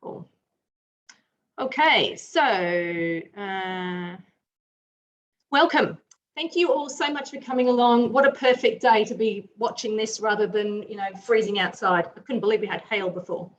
Cool. Okay, so welcome. Thank you all so much for coming along. What a perfect day to be watching this rather than, you know, freezing outside. I couldn't believe we had hail before.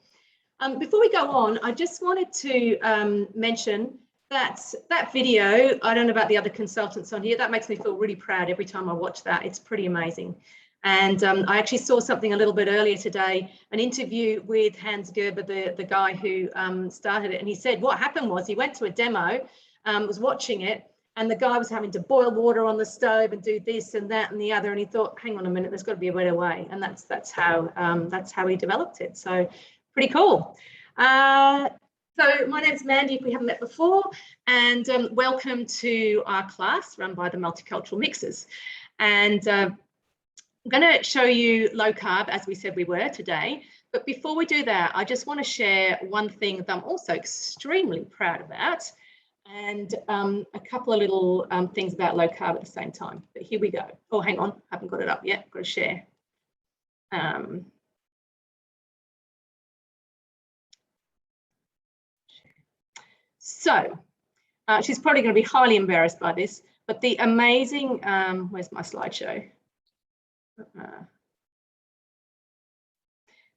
Before we go on, I just wanted to mention that video, I don't know about the other consultants on here, that makes me feel really proud every time I watch that. It's pretty amazing. And I actually saw something a little bit earlier today, an interview with Hans Gerber, the guy who started it. And he said what happened was he went to a demo, was watching it, and the guy was having to boil water on the stove and do this and that and the other. And he thought, hang on a minute, there's got to be a better way. And that's how he developed it. So pretty cool. So my name's Mandy, if we haven't met before, and welcome to our class run by the Multicultural Mixers. And I'm going to show you low carb, as we said we were today. But before we do that, I just want to share one thing that I'm also extremely proud about, and a couple of little things about low carb at the same time. But here we go. Oh, hang on, I haven't got it up yet. Got to share. So she's probably going to be highly embarrassed by this, but the amazing, where's my slideshow?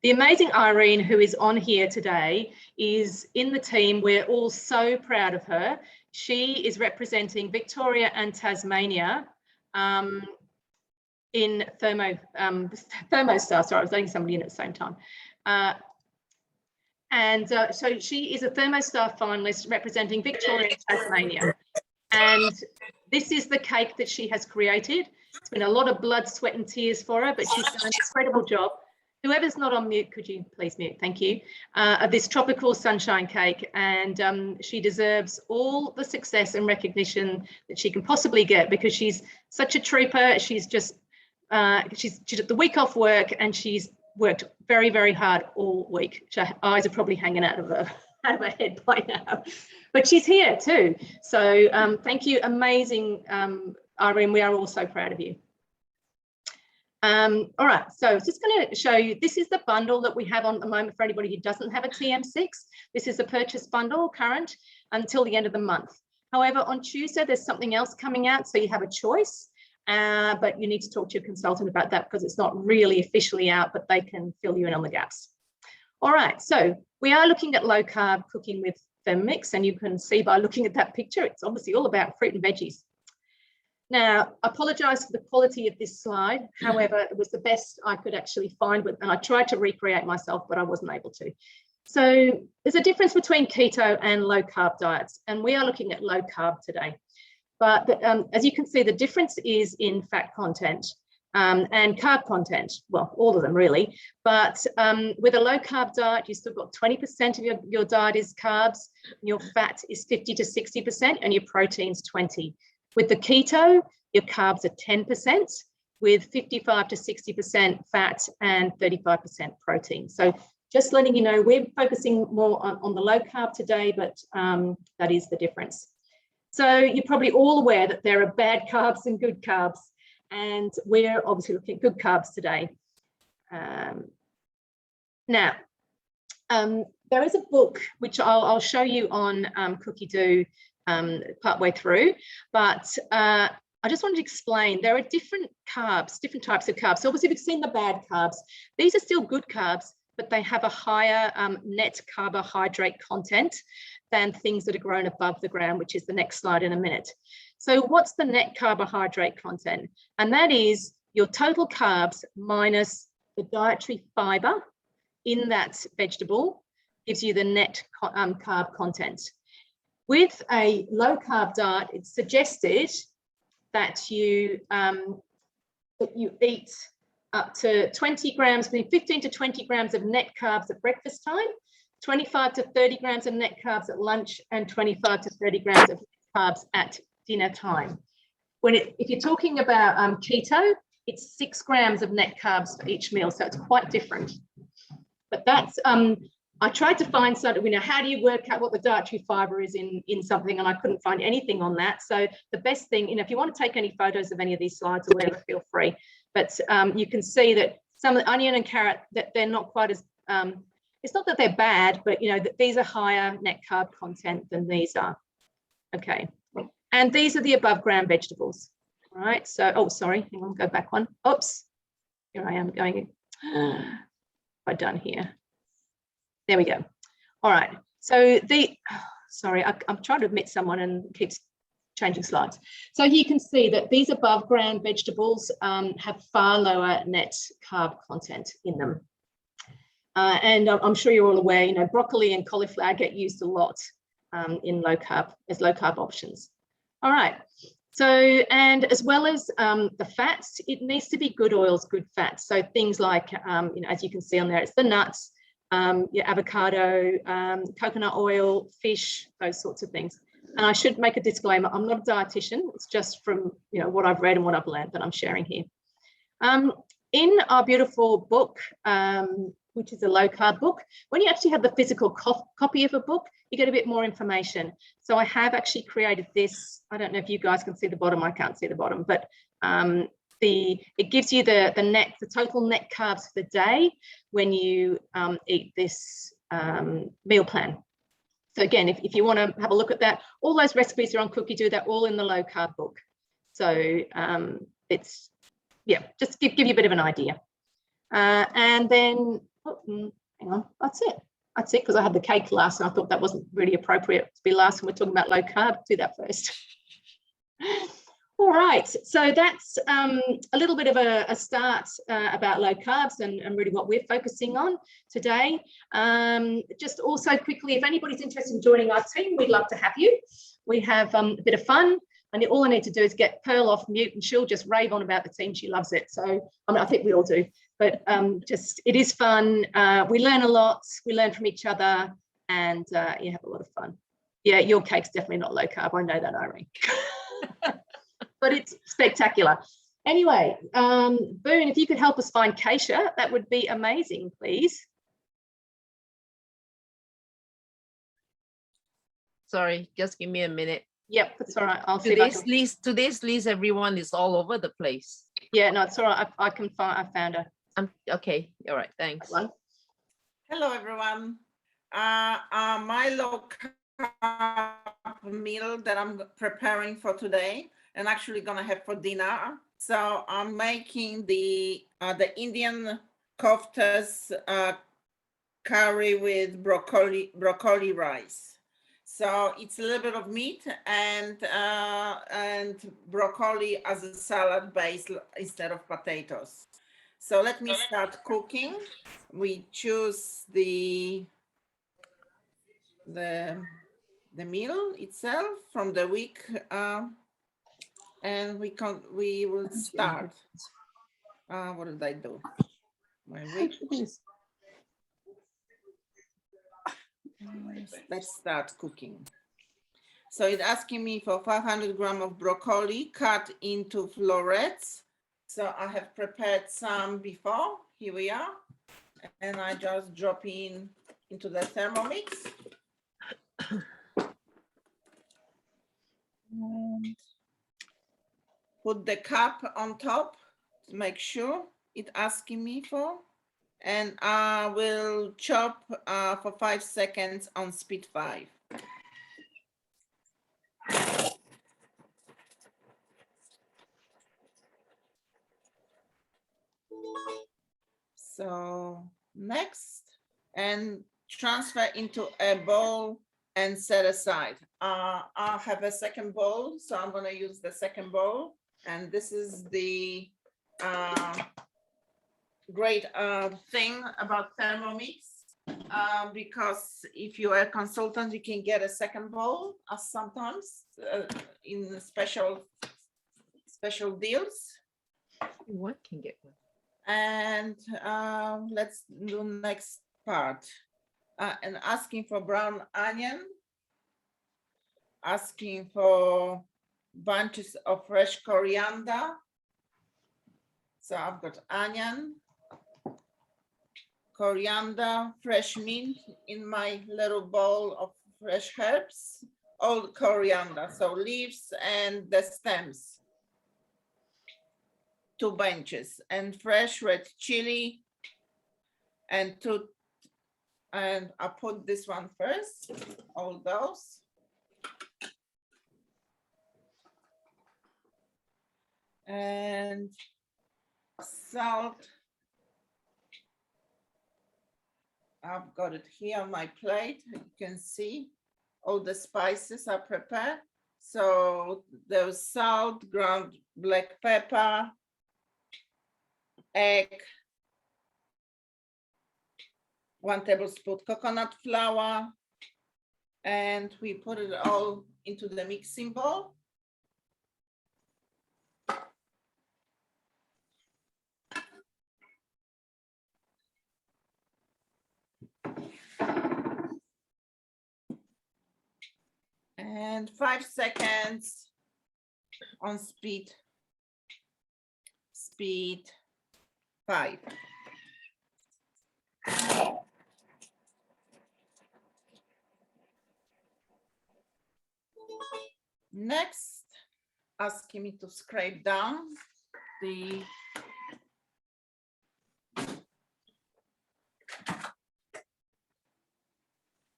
The amazing Irene, who is on here today, is in the team. We're all so proud of her. She is representing Victoria and Tasmania in Thermostar. Sorry, I was letting somebody in at the same time. So she is a Thermostar finalist representing Victoria and Tasmania. And this is the cake that she has created. It's been a lot of blood, sweat and tears for her, but she's done an incredible job. Whoever's not on mute, could you please mute? Thank you. Of this tropical sunshine cake. And she deserves all the success and recognition that she can possibly get, because she's such a trooper. She's just, she took the week off work and she's worked very, very hard all week. Her eyes are probably hanging out of her head by now, but she's here too. So thank you, amazing Irene. We are all so proud of you. All right, so I was just going to show you, this is the bundle that we have on at the moment for anybody who doesn't have a TM6. This is a purchase bundle current until the end of the month. However, on Tuesday, there's something else coming out, so you have a choice. But you need to talk to your consultant about that, because it's not really officially out, but they can fill you in on the gaps. All right, so we are looking at low carb cooking with Thermomix, and you can see by looking at that picture, it's obviously all about fruit and veggies. Now, I apologise for the quality of this slide. However, it was the best I could actually find, and I tried to recreate myself, but I wasn't able to. So there's a difference between keto and low carb diets, and we are looking at low carb today. But as you can see, the difference is in fat content and carb content. Well, all of them really. But with a low carb diet, you've still got 20% of your diet is carbs, your fat is 50 to 60%, and your protein's 20. With the keto, your carbs are 10%, with 55 to 60% fat and 35% protein. So just letting you know, we're focusing more on the low carb today, but that is the difference. So you're probably all aware that there are bad carbs and good carbs, and we're obviously looking at good carbs today. Now, there is a book which I'll show you on Cookie Do partway through, but I just wanted to explain there are different carbs, different types of carbs. So obviously we've seen the bad carbs. These are still good carbs, but they have a higher net carbohydrate content than things that are grown above the ground, which is the next slide in a minute. So what's the net carbohydrate content? And that is your total carbs minus the dietary fiber in that vegetable gives you the net carb content. With a low carb diet, it's suggested that you eat up to 20 grams, between 15 to 20 grams of net carbs at breakfast time, 25 to 30 grams of net carbs at lunch, and 25 to 30 grams of carbs at dinner time. If you're talking about keto, it's 6 grams of net carbs for each meal, so it's quite different. But that's, I tried to find something, how do you work out what the dietary fiber is in something, and I couldn't find anything on that. So the best thing, if you want to take any photos of any of these slides or whatever, feel free. But you can see that some of the onion and carrot, that they're not quite as it's not that they're bad, but you know, that these are higher net carb content than these are. Okay. And these are the above ground vegetables. All right. So, oh, sorry. Hang on, go back one. Oops. Here I am going. I've done here. There we go. All right. So sorry, I'm trying to admit someone and keeps changing slides. So you can see that these above ground vegetables have far lower net carb content in them. And I'm sure you're all aware, you know, broccoli and cauliflower get used a lot in low carb options. All right. So, and as well as the fats, it needs to be good oils, good fats. So things like, you know, as you can see on there, it's the nuts, your avocado, coconut oil, fish, those sorts of things. And I should make a disclaimer, I'm not a dietitian. It's just from, you know, what I've read and what I've learned that I'm sharing here. In our beautiful book, which is a low carb book, when you actually have the physical copy of a book, you get a bit more information. So I have actually created this. I don't know if you guys can see the bottom. I can't see the bottom, but it gives you the total net carbs for the day when you eat this meal plan. So again, if you want to have a look at that, all those recipes are on Cookie Do. They're all in the low carb book. So it's, yeah, just give you a bit of an idea. And then, hang on, that's it. That's it, because I had the cake last and I thought that wasn't really appropriate to be last when we're talking about low carb. Do that first. All right, so that's a little bit of a start about low carbs and really what we're focusing on today. Just also quickly, if anybody's interested in joining our team, we'd love to have you. We have a bit of fun. And all I need to do is get Pearl off mute and she'll just rave on about the team. She loves it. So I mean, I think we all do, but just, it is fun. We learn a lot. We learn from each other and you have a lot of fun. Yeah, your cake's definitely not low carb. I know that, Irene. But it's spectacular. Anyway, Boone, if you could help us find Keisha, that would be amazing, please. Sorry, just give me a minute. Yep, that's all right. I'll see. Today's list, everyone is all over the place. Yeah, no, it's all right. I found her. Okay. All right. Thanks. Hello, everyone. My low carb meal that I'm preparing for today and actually gonna have for dinner. So I'm making the Indian koftas curry with broccoli rice. So it's a little bit of meat and broccoli as a salad base instead of potatoes. So let me start cooking. We choose the meal itself from the week, and we will start. What did I do? My week. Let's start cooking. So it's asking me for 500 grams of broccoli cut into florets. So I have prepared some before. Here we are. And I just drop into the Thermomix. And put the cup on top to make sure it's asking me for. And I will chop for 5 seconds on speed 5. So next, and transfer into a bowl and set aside. I have a second bowl, so I'm going to use the second bowl. And this is the great thing about Thermomix, because if you are a consultant, you can get a second bowl sometimes in special deals. What can get one? And let's do next part. And asking for brown onion, asking for bunches of fresh coriander. So I've got onion, coriander, fresh mint in my little bowl of fresh herbs, all coriander, so leaves and the stems. 2 bunches, and fresh red chili, and 2 And I put this one first, all those. And salt. I've got it here on my plate. You can see all the spices are prepared. So there's salt, ground black pepper, egg, 1 tablespoon coconut flour, and we put it all into the mixing bowl. And 5 seconds on speed 5. Next, asking me to scrape down the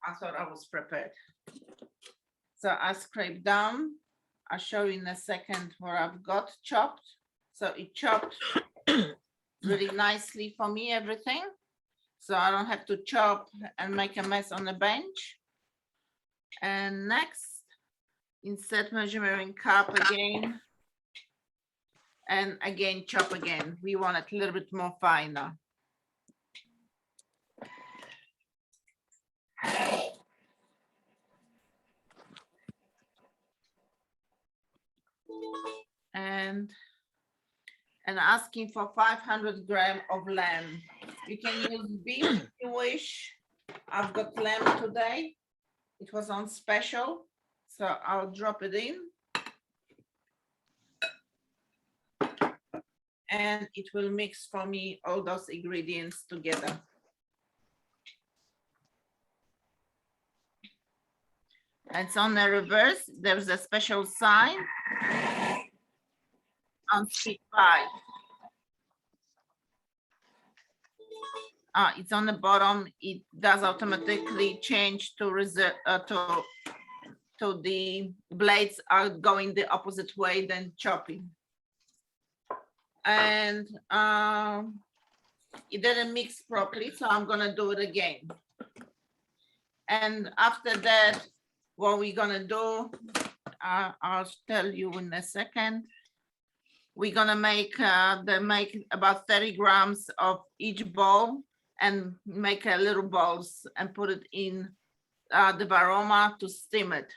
I thought I was prepared. So I scrape down. I'll show you in a second where I've got chopped. So it chopped really nicely for me, everything. So I don't have to chop and make a mess on the bench. And next, instead measuring cup again. And again, chop again. We want it a little bit more finer. And asking for 500 grams of lamb. You can use beef if you wish. I've got lamb today. It was on special, so I'll drop it in. And it will mix for me all those ingredients together. And it's on the reverse. There's a special sign on speed 5. It's on the bottom. It does automatically change to reserve to the blades are going the opposite way than chopping. And it didn't mix properly, so I'm gonna do it again. And after that, what we're gonna do, I'll tell you in a second. We're gonna make about 30 grams of each bowl and make a little balls and put it in the varoma to steam it.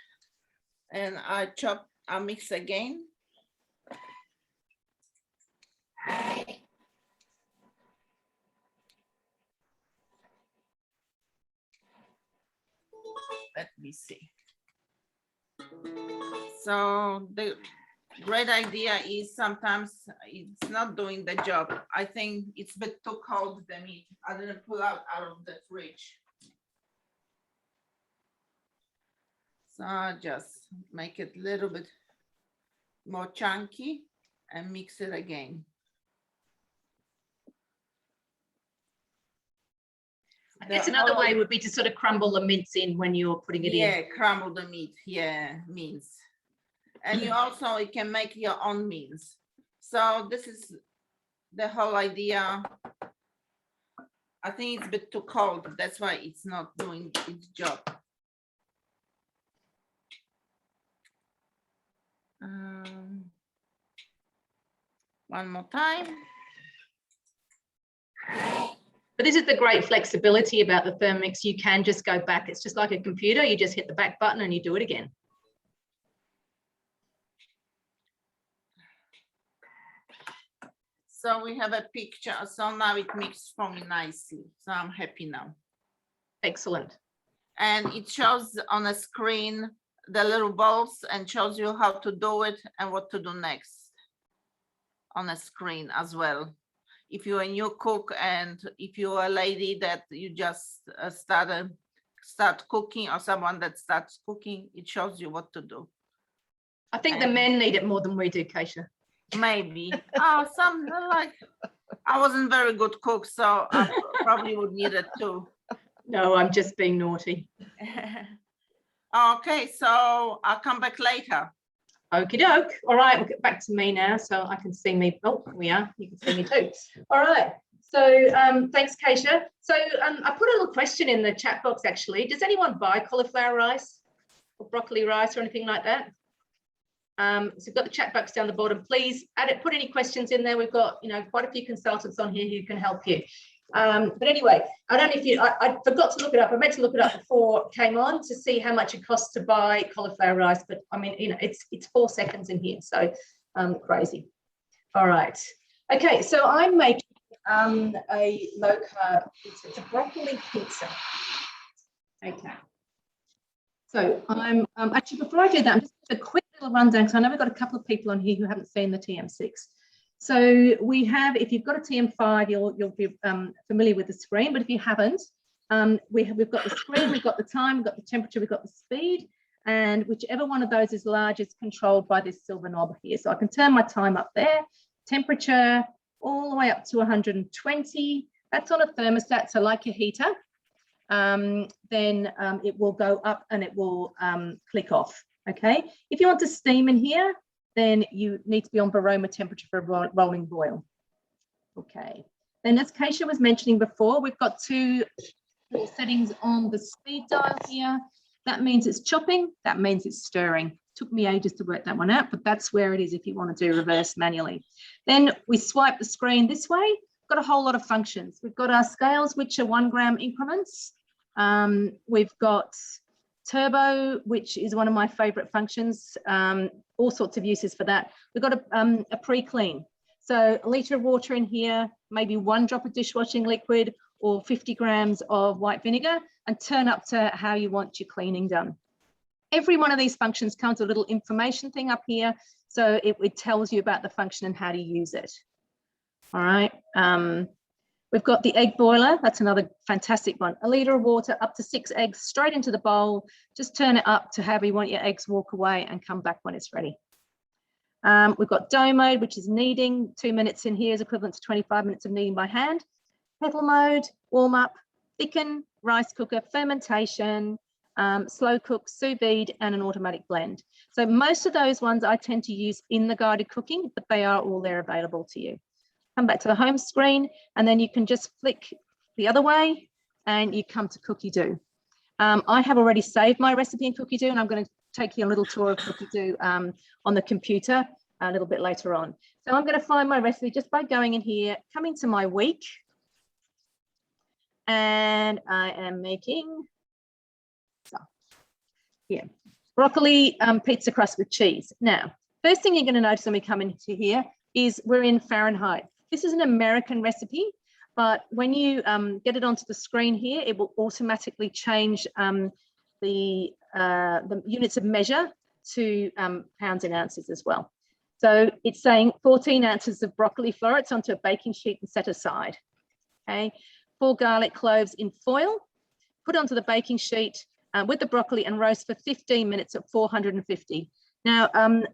And I mix again. Let me see. So the great idea is sometimes it's not doing the job. I think it's a bit too cold, the meat. I didn't pull out of the fridge. So I just make it a little bit more chunky and mix it again. I guess another way would be to sort of crumble the mince in when you're putting it in. Yeah, crumble the meat. Yeah, mince. And you also can make your own mince. So this is the whole idea. I think it's a bit too cold. That's why it's not doing its job. One more time. But this is the great flexibility about the Thermomix. You can just go back. It's just like a computer. You just hit the back button and you do it again. So we have a picture. So now it mixed for me nicely. So I'm happy now. Excellent. And it shows on a screen the little balls and shows you how to do it and what to do next on a screen as well. If you're a new cook and if you're a lady that you just start cooking, or someone that starts cooking, it shows you what to do. I think the men need it more than we do, Keisha. Maybe. Some like I wasn't very good cook, so I probably would need it too. No, I'm just being naughty. Okay, so I'll come back later. Okie doke. All right, we'll get back to me now so I can see me. Oh, we are. You can see me too. All right. So thanks, Keisha. So I put a little question in the chat box, actually. Does anyone buy cauliflower rice or broccoli rice or anything like that? So we've got the chat box down the bottom. Please add it, put any questions in there. We've got, you know, quite a few consultants on here who can help you. But anyway, I don't know if you, I forgot to look it up. I meant to look it up before it came on to see how much it costs to buy cauliflower rice. But I mean, you know, it's 4 seconds in here. So crazy. All right. Okay. So I'm making a low carb pizza. It's a broccoli pizza. Okay. So I'm actually, before I do that, I'm just a quick little rundown because I know we've got a couple of people on here who haven't seen the TM6. So we have, if you've got a TM5, you'll be familiar with the screen, but if you haven't, we've got the screen, we've got the time, we've got the temperature, we've got the speed, and whichever one of those is large is controlled by this silver knob here. So I can turn my time up there, temperature all the way up to 120. That's on a thermostat, so like your heater. Then it will go up and it will click off. Okay. If you want to steam in here, then you need to be on barometer temperature for a rolling boil. Okay. Then as Keisha was mentioning before, we've got 2 settings on the speed dial here. That means it's chopping. That means it's stirring. Took me ages to work that one out, but that's where it is if you want to do reverse manually. Then we swipe the screen this way. Got a whole lot of functions. We've got our scales, which are 1 gram increments. We've got turbo, which is one of my favorite functions, all sorts of uses for that. We've got a pre-clean. So a litre of water in here, maybe 1 drop of dishwashing liquid or 50 grams of white vinegar, and turn up to how you want your cleaning done. Every one of these functions comes with a little information thing up here. So it tells you about the function and how to use it. All right. We've got the egg boiler. That's another fantastic one. A litre of water, up to 6 eggs straight into the bowl. Just turn it up to however you want your eggs, walk away and come back when it's ready. We've got dough mode, which is kneading. 2 minutes in here is equivalent to 25 minutes of kneading by hand. Kettle mode, warm up, thicken, rice cooker, fermentation, slow cook, sous vide, and an automatic blend. So most of those ones I tend to use in the guided cooking, but they are all there available to you. Come back to the home screen, and then you can just flick the other way and you come to Cookie Do. I have already saved my recipe in Cookie Do, and I'm going to take you a little tour of Cookie Do on the computer a little bit later on. So I'm going to find my recipe just by going in here, coming to my week, and I am making broccoli pizza crust with cheese. Now, first thing you're going to notice when we come into here is we're in Fahrenheit. This is an American recipe, but when you get it onto the screen here, it will automatically change the units of measure to pounds and ounces as well. So it's saying 14 ounces of broccoli florets onto a baking sheet and set aside. Okay, 4 garlic cloves in foil, put onto the baking sheet with the broccoli and roast for 15 minutes at 450. Now,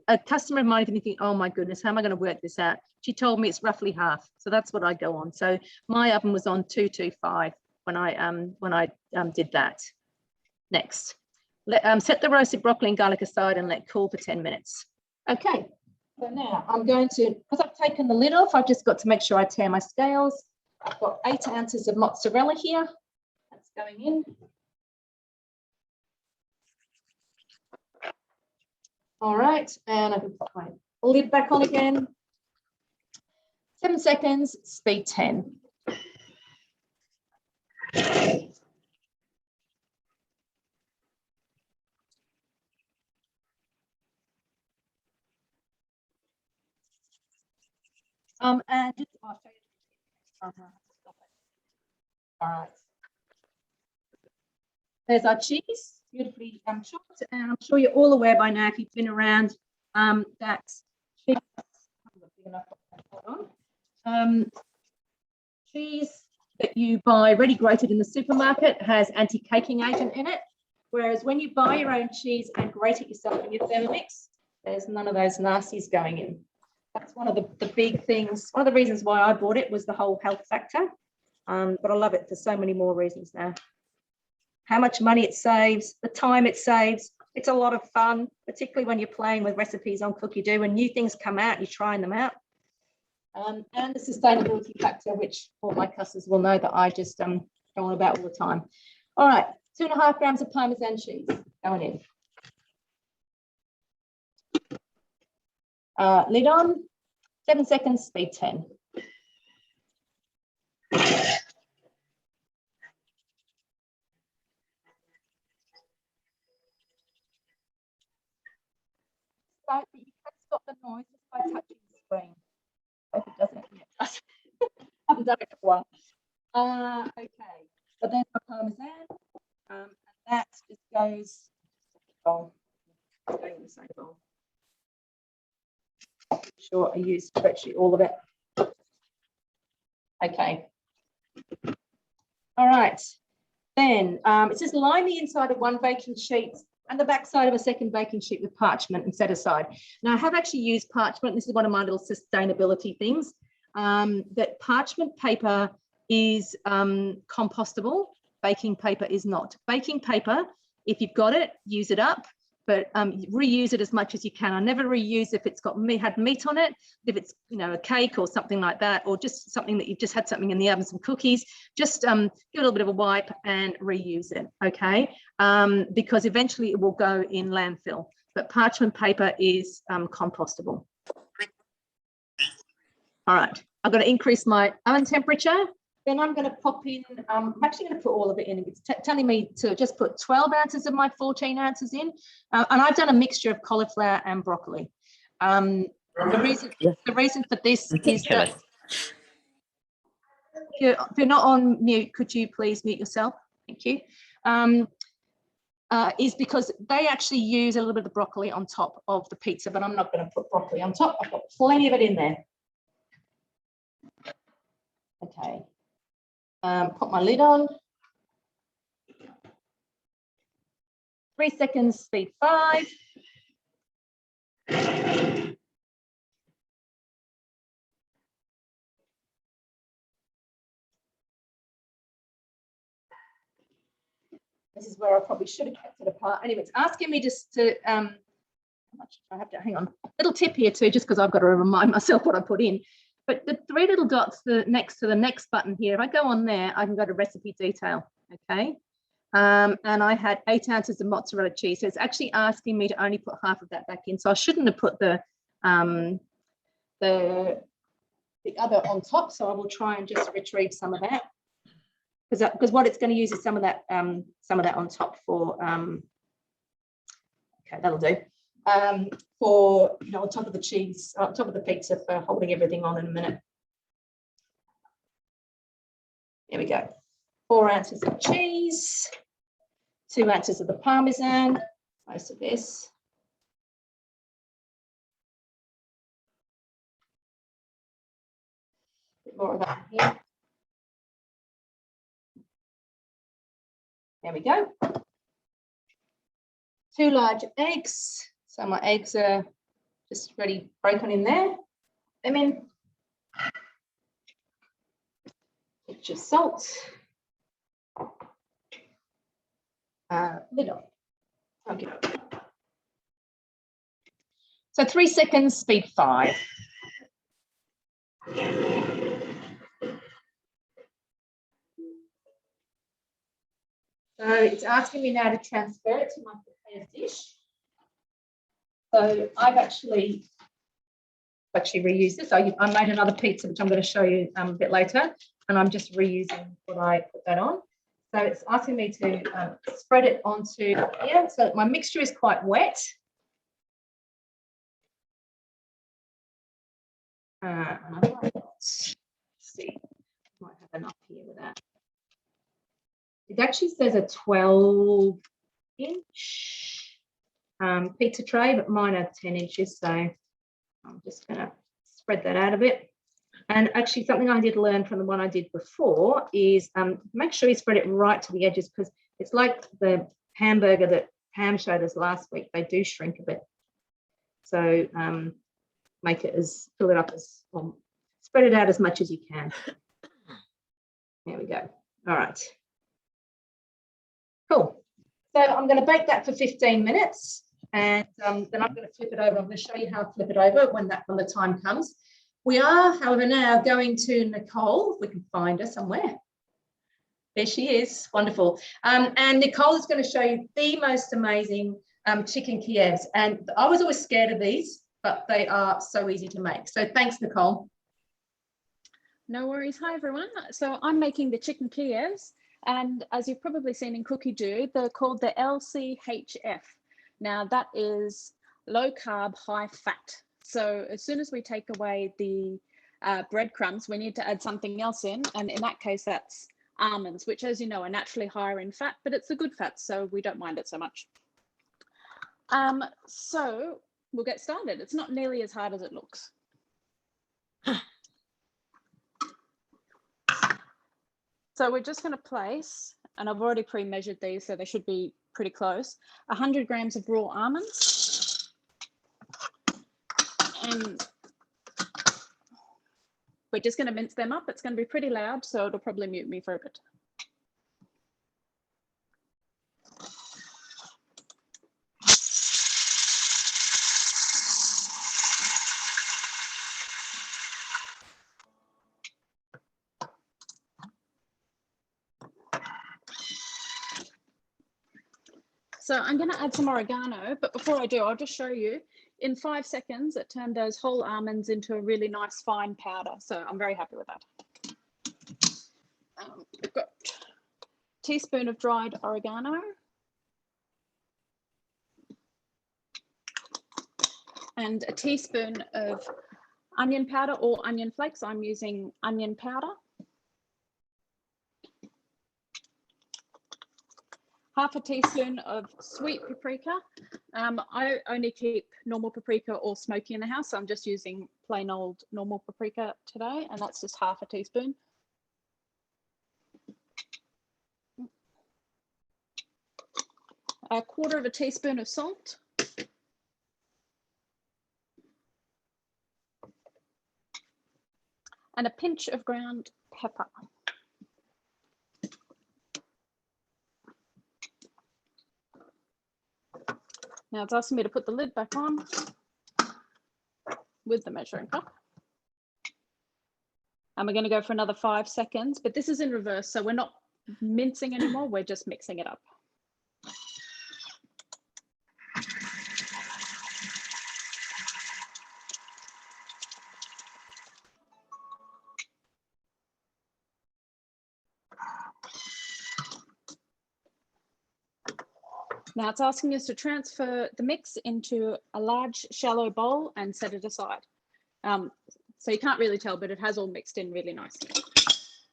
a customer of mine is thinking, oh my goodness, how am I going to work this out? She told me it's roughly half. So that's what I go on. So my oven was on 225 when I did that. Next, set the roasted broccoli and garlic aside and let cool for 10 minutes. Okay, so now I'm going to, because I've taken the lid off, I've just got to make sure I tear my scales. I've got 8 ounces of mozzarella here. That's going in. All right, and I can put my lid back on again. 7 seconds, speed 10. And just I'll show you. All right. There's our cheese, beautifully chopped, and I'm sure you're all aware by now if you've been around that cheese. Cheese that you buy ready grated in the supermarket has anti-caking agent in it, whereas when you buy your own cheese and grate it yourself in your Thermomix, there's none of those nasties going in. That's one of the big things. One of the reasons why I bought it was the whole health factor, but I love it for so many more reasons now. how much money it saves, the time it saves. It's a lot of fun, particularly when you're playing with recipes on Cookie Do and new things come out, you're trying them out. And the sustainability factor, which all my customers will know that I just go on about all the time. All right, 2.5 grams of Parmesan cheese going in. Lid on, 7 seconds, speed 10. So you can stop the noise just by touching the screen. I hope it doesn't. I haven't done it for a while. Okay, so there's my Parmesan, and that just goes bowl. Going in the same bowl. Sure, I used virtually all of it. Okay. All right. Then it says line the inside of one baking sheet and the back side of a second baking sheet with parchment and set aside. Now, I have actually used parchment. This is one of my little sustainability things. That parchment paper is compostable. Baking paper is not. Baking paper, if you've got it, use it up, but reuse it as much as you can. I never reuse if it's got had meat on it, if it's, you know, a cake or something like that, or just something that you've just had something in the oven, some cookies, just give it a little bit of a wipe and reuse it, okay? Because eventually it will go in landfill, but parchment paper is compostable. All right, I've got to increase my oven temperature. Then I'm going to pop in, I'm actually going to put all of it in. It's telling me to just put 12 ounces of my 14 ounces in. And I've done a mixture of cauliflower and broccoli. The reason for this is that if you're not on mute, could you please mute yourself? Thank you. Is because they actually use a little bit of the broccoli on top of the pizza, but I'm not going to put broccoli on top. I've got plenty of it in there. Okay. Put my lid on. 3 seconds, speed 5. This is where I probably should have kept it apart. Anyway, it's asking me just to, how much I have to, hang on. Little tip here too, just because I've got to remind myself what I put in. But the 3 little dots next to the next button here, if I go on there, I can go to recipe detail, okay? And I had 8 ounces of mozzarella cheese. So it's actually asking me to only put half of that back in. So I shouldn't have put the other on top. So I will try and just retrieve some of that. Because what it's going to use is some of that on top for, okay, that'll do. For, you know, on top of the cheese, on top of the pizza for holding everything on in a minute. There we go. 4 ounces of cheese, 2 ounces of the Parmesan, most of this. A bit more of that here. There we go. 2 large eggs. So my eggs are just ready, broken in there. Them in. Pinch of salt. Lid on. Okay. So 3 seconds, speed 5. So it's asking me now to transfer it to my prepared dish. So I've actually reused this. I made another pizza, which I'm going to show you a bit later, and I'm just reusing what I put that on. So it's asking me to spread it onto here. So my mixture is quite wet. And I might see, might have enough here with that. It actually says a 12-inch pizza tray, but mine are 10 inches. So I'm just going to spread that out a bit. And actually something I did learn from the one I did before is make sure you spread it right to the edges, because it's like the hamburger that Pam showed us last week. They do shrink a bit. So make it fill it up as, well, spread it out as much as you can. There we go. All right. Cool. So I'm going to bake that for 15 minutes and then I'm going to flip it over. I'm going to show you how to flip it over when the time comes. We are, however, now going to Nicole, if we can find her somewhere. There she is. Wonderful. And Nicole is going to show you the most amazing chicken Kievs. And I was always scared of these, but they are so easy to make. So thanks, Nicole. No worries. Hi, everyone. So I'm making the chicken Kievs. And as you've probably seen in Cookie Do, they're called the LCHF. Now that is low carb, high fat. So as soon as we take away the breadcrumbs, we need to add something else in. And in that case, that's almonds, which, as you know, are naturally higher in fat, but it's a good fat, so we don't mind it so much. So we'll get started. It's not nearly as hard as it looks. So we're just going to place, and I've already pre-measured these, so they should be pretty close, 100 grams of raw almonds. And we're just going to mince them up. It's going to be pretty loud, so it'll probably mute me for a bit. So I'm going to add some oregano, but before I do, I'll just show you. In 5 seconds, it turned those whole almonds into a really nice fine powder. So I'm very happy with that. We've got a teaspoon of dried oregano. And a teaspoon of onion powder or onion flakes. I'm using onion powder. Half a teaspoon of sweet paprika. I only keep normal paprika or smoky in the house, so I'm just using plain old normal paprika today, and that's just half a teaspoon. A quarter of a teaspoon of salt. And a pinch of ground pepper. Now it's asking me to put the lid back on with the measuring cup. And we're going to go for another 5 seconds, but this is in reverse, so we're not mincing anymore, we're just mixing it up. Now it's asking us to transfer the mix into a large shallow bowl and set it aside. So you can't really tell, but it has all mixed in really nicely.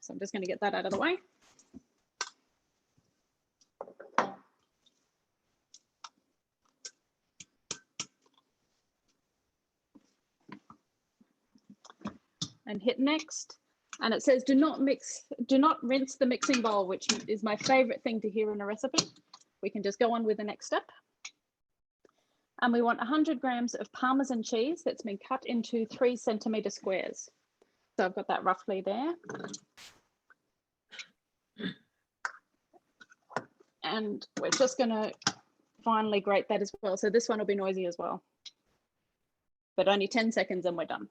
So I'm just going to get that out of the way. And hit next. And it says do not rinse the mixing bowl, which is my favorite thing to hear in a recipe. We can just go on with the next step. And we want 100 grams of Parmesan cheese that's been cut into 3 centimeter squares. So I've got that roughly there. And we're just going to finally grate that as well. So this one will be noisy as well. But only 10 seconds and we're done.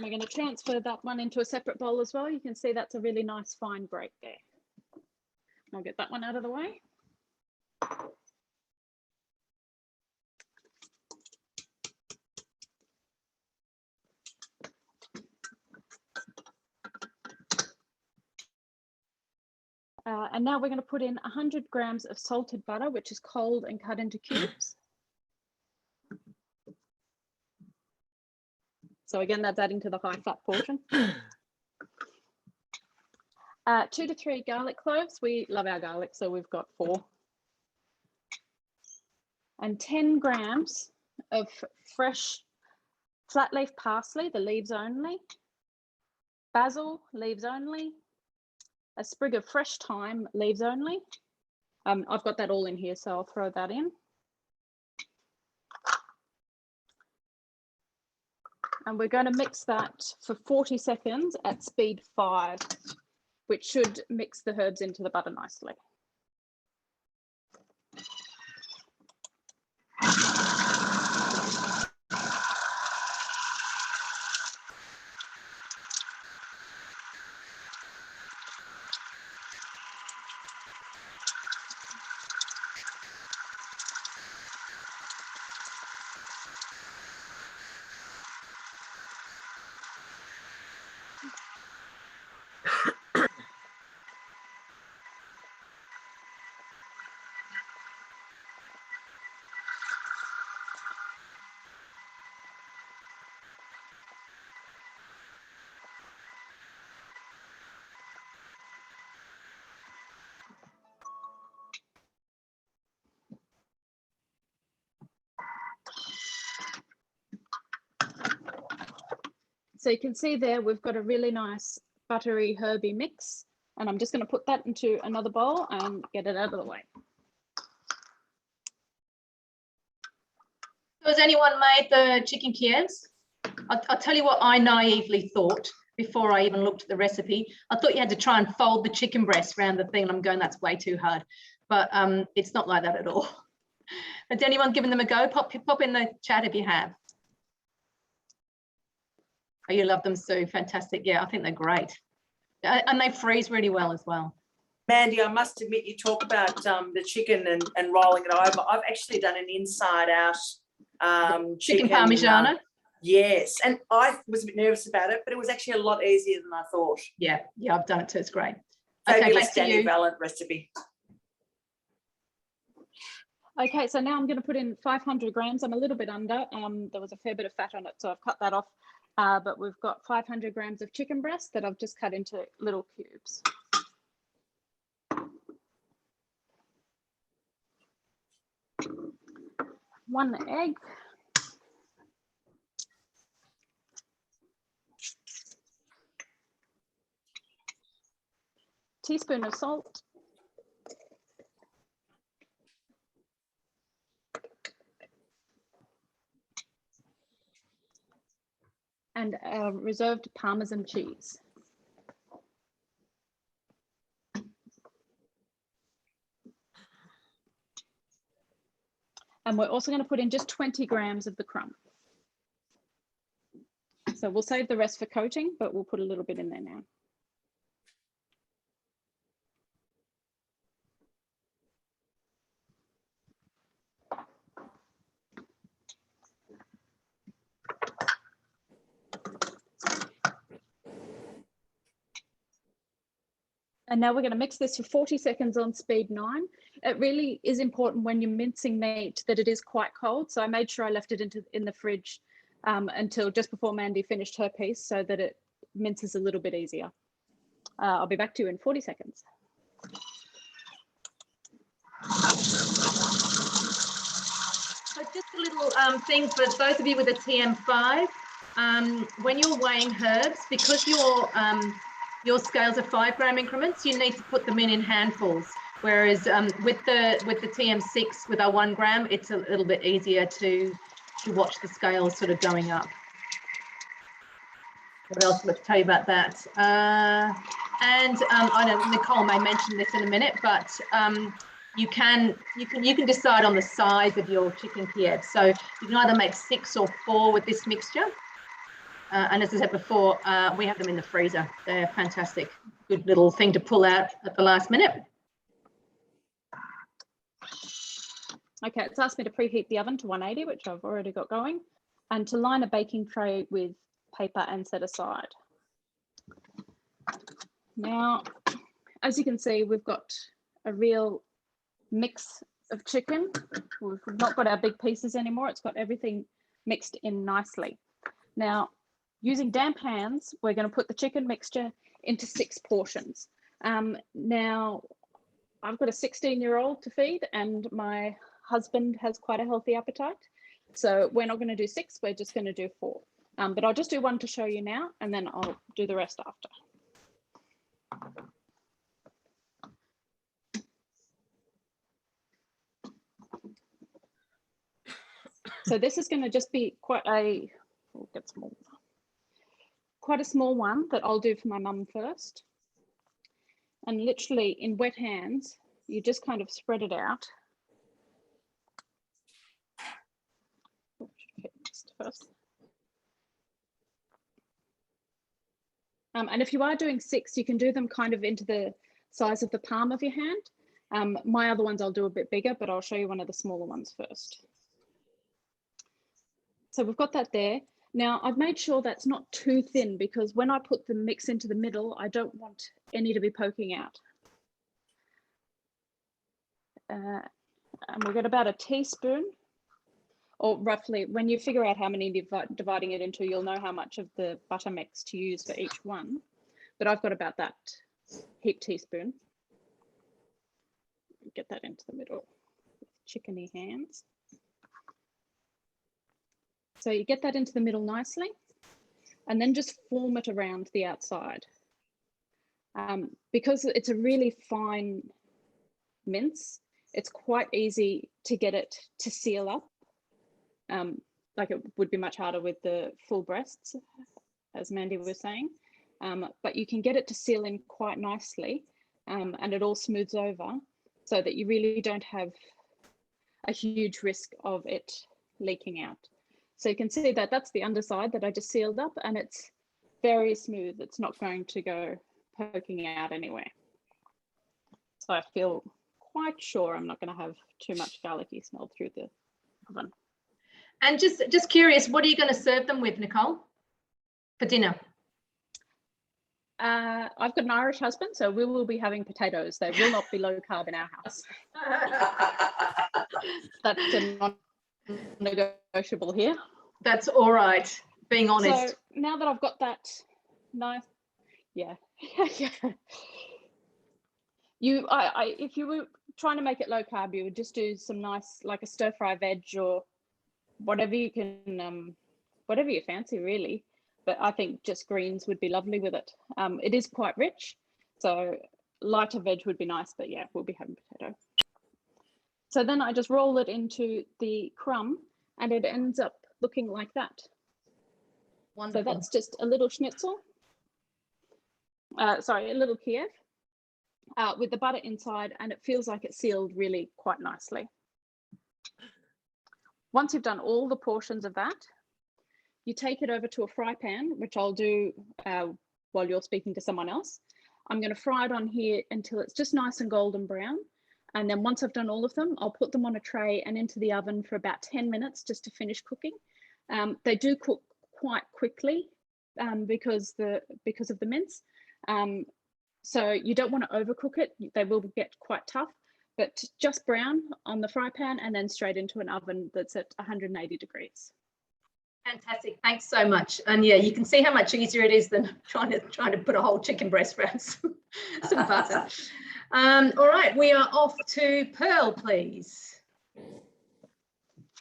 We're going to transfer that one into a separate bowl as well. You can see that's a really nice fine grate there. I'll get that one out of the way. And now we're going to put in 100 grams of salted butter, which is cold and cut into cubes. So again, that's adding to the high fat portion. 2 to 3 garlic cloves. We love our garlic, so we've got 4. And 10 grams of fresh flat leaf parsley, the leaves only. basil, leaves only, a sprig of fresh thyme, leaves only. I've got that all in here, so I'll throw that in. And we're going to mix that for 40 seconds at speed 5, which should mix the herbs into the butter nicely. So you can see there, we've got a really nice buttery herby mix, and I'm just going to put that into another bowl and get it out of the way. So has anyone made the chicken Kievs? I'll tell you what I naively thought before I even looked at the recipe. I thought you had to try and fold the chicken breast around the thing, and I'm going, that's way too hard. But it's not like that at all. Has anyone given them a go? Pop in the chat if you have. Oh, you love them, Sue. Fantastic. Yeah, I think they're great. And they freeze really well as well. Mandy, I must admit, you talk about the chicken and rolling it over. I've actually done an inside out Chicken Parmigiano. Yes, and I was a bit nervous about it, but it was actually a lot easier than I thought. Yeah, I've done it too. It's great. Fabulous, okay, back to Danny you. Valent recipe. Okay, so now I'm going to put in 500 grams. I'm a little bit under. There was a fair bit of fat on it, so I've cut that off. But we've got 500 grams of chicken breast that I've just cut into little cubes. One egg. Teaspoon of salt. And reserved Parmesan cheese. And we're also going to put in just 20 grams of the crumb. So we'll save the rest for coating, but we'll put a little bit in there now. And now we're going to mix this for 40 seconds on speed 9. It really is important when you're mincing meat that it is quite cold. So I made sure I left it in the fridge until just before Mandy finished her piece so that it minces a little bit easier. I'll be back to you in 40 seconds. So just a little thing for those of you with a TM5, when you're weighing herbs, because your scales are 5 gram increments, you need to put them in handfuls. Whereas with the TM6 with our 1 gram, it's a little bit easier to watch the scales sort of going up. What else would I tell you about that? I know Nicole may mention this in a minute, but you can decide on the size of your chicken Kiev. So you can either make 6 or 4 with this mixture. And as I said before, we have them in the freezer. They're fantastic. Good little thing to pull out at the last minute. Okay, it's asked me to preheat the oven to 180, which I've already got going, and to line a baking tray with paper and set aside. Now, as you can see, we've got a real mix of chicken. We've not got our big pieces anymore. It's got everything mixed in nicely. Now, using damp hands, we're going to put the chicken mixture into 6 portions. Now, I've got a 16-year-old to feed, and my husband has quite a healthy appetite. So we're not going to do 6, we're just going to do 4. But I'll just do one to show you now, and then I'll do the rest after. So this is going to just be quite a small one that I'll do for my mum first. And literally in wet hands, you just kind of spread it out. First. And if you are doing 6, you can do them kind of into the size of the palm of your hand. My other ones I'll do a bit bigger, but I'll show you one of the smaller ones first. So we've got that there. Now I've made sure that's not too thin, because when I put the mix into the middle, I don't want any to be poking out. And we'll get about a teaspoon, or roughly, when you figure out how many dividing it into, you'll know how much of the butter mix to use for each one. But I've got about that heap teaspoon. Get that into the middle with chickeny hands. So you get that into the middle nicely, and then just form it around the outside. Because it's a really fine mince, it's quite easy to get it to seal up. Like it would be much harder with the full breasts, as Mandy was saying, but you can get it to seal in quite nicely, and it all smooths over, so that you really don't have a huge risk of it leaking out. So you can see that that's the underside that I just sealed up, and it's very smooth. It's not going to go poking out anywhere. So I feel quite sure I'm not going to have too much garlicky smell through the oven. And just curious, what are you going to serve them with, Nicole, for dinner? I've got an Irish husband, so we will be having potatoes. They will not be low carb in our house. That's a non-negotiable here. That's all right, being honest. So now that I've got that nice, yeah. If you were trying to make it low carb, you would just do some nice, like a stir fry veg or whatever you can, whatever you fancy really. But I think just greens would be lovely with it. It is quite rich, so lighter veg would be nice, but yeah, we'll be having potato. So then I just roll it into the crumb, and it ends up looking like that. Wonderful. So that's just a little schnitzel, sorry, a little Kiev with the butter inside, and it feels like it's sealed really quite nicely. Once you've done all the portions of that, you take it over to a fry pan, which I'll do while you're speaking to someone else. I'm going to fry it on here until it's just nice and golden brown. And then once I've done all of them, I'll put them on a tray and into the oven for about 10 minutes just to finish cooking. They do cook quite quickly because of the mince. So you don't want to overcook it. They will get quite tough, but just brown on the fry pan and then straight into an oven that's at 180 degrees. Fantastic, thanks so much. And yeah, you can see how much easier it is than trying to put a whole chicken breast around some butter. All right, we are off to Pearl, please.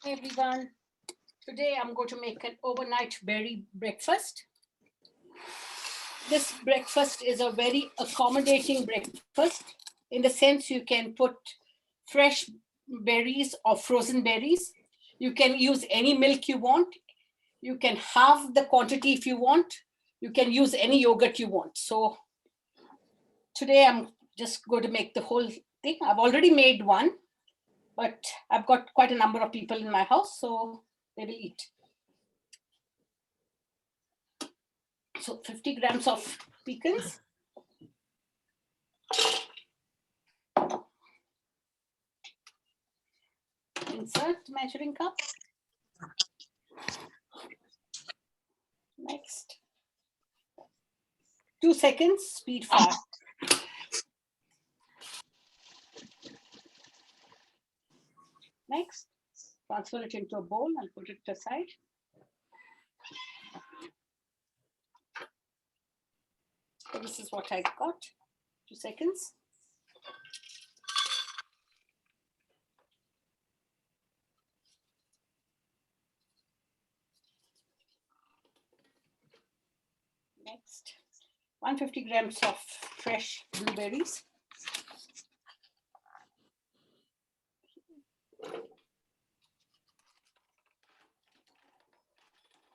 Hi everyone. Today I'm going to make an overnight berry breakfast. This breakfast is a very accommodating breakfast in the sense you can put fresh berries or frozen berries. You can use any milk you want. You can halve the quantity if you want. You can use any yogurt you want. So today I'm just going to make the whole thing. I've already made one, but I've got quite a number of people in my house, so they will eat. So 50 grams of pecans. Insert measuring cup. Next. 2 seconds, speed fire. Next, transfer it into a bowl and put it aside. So this is what I got. 2 seconds. 150 grams of fresh blueberries.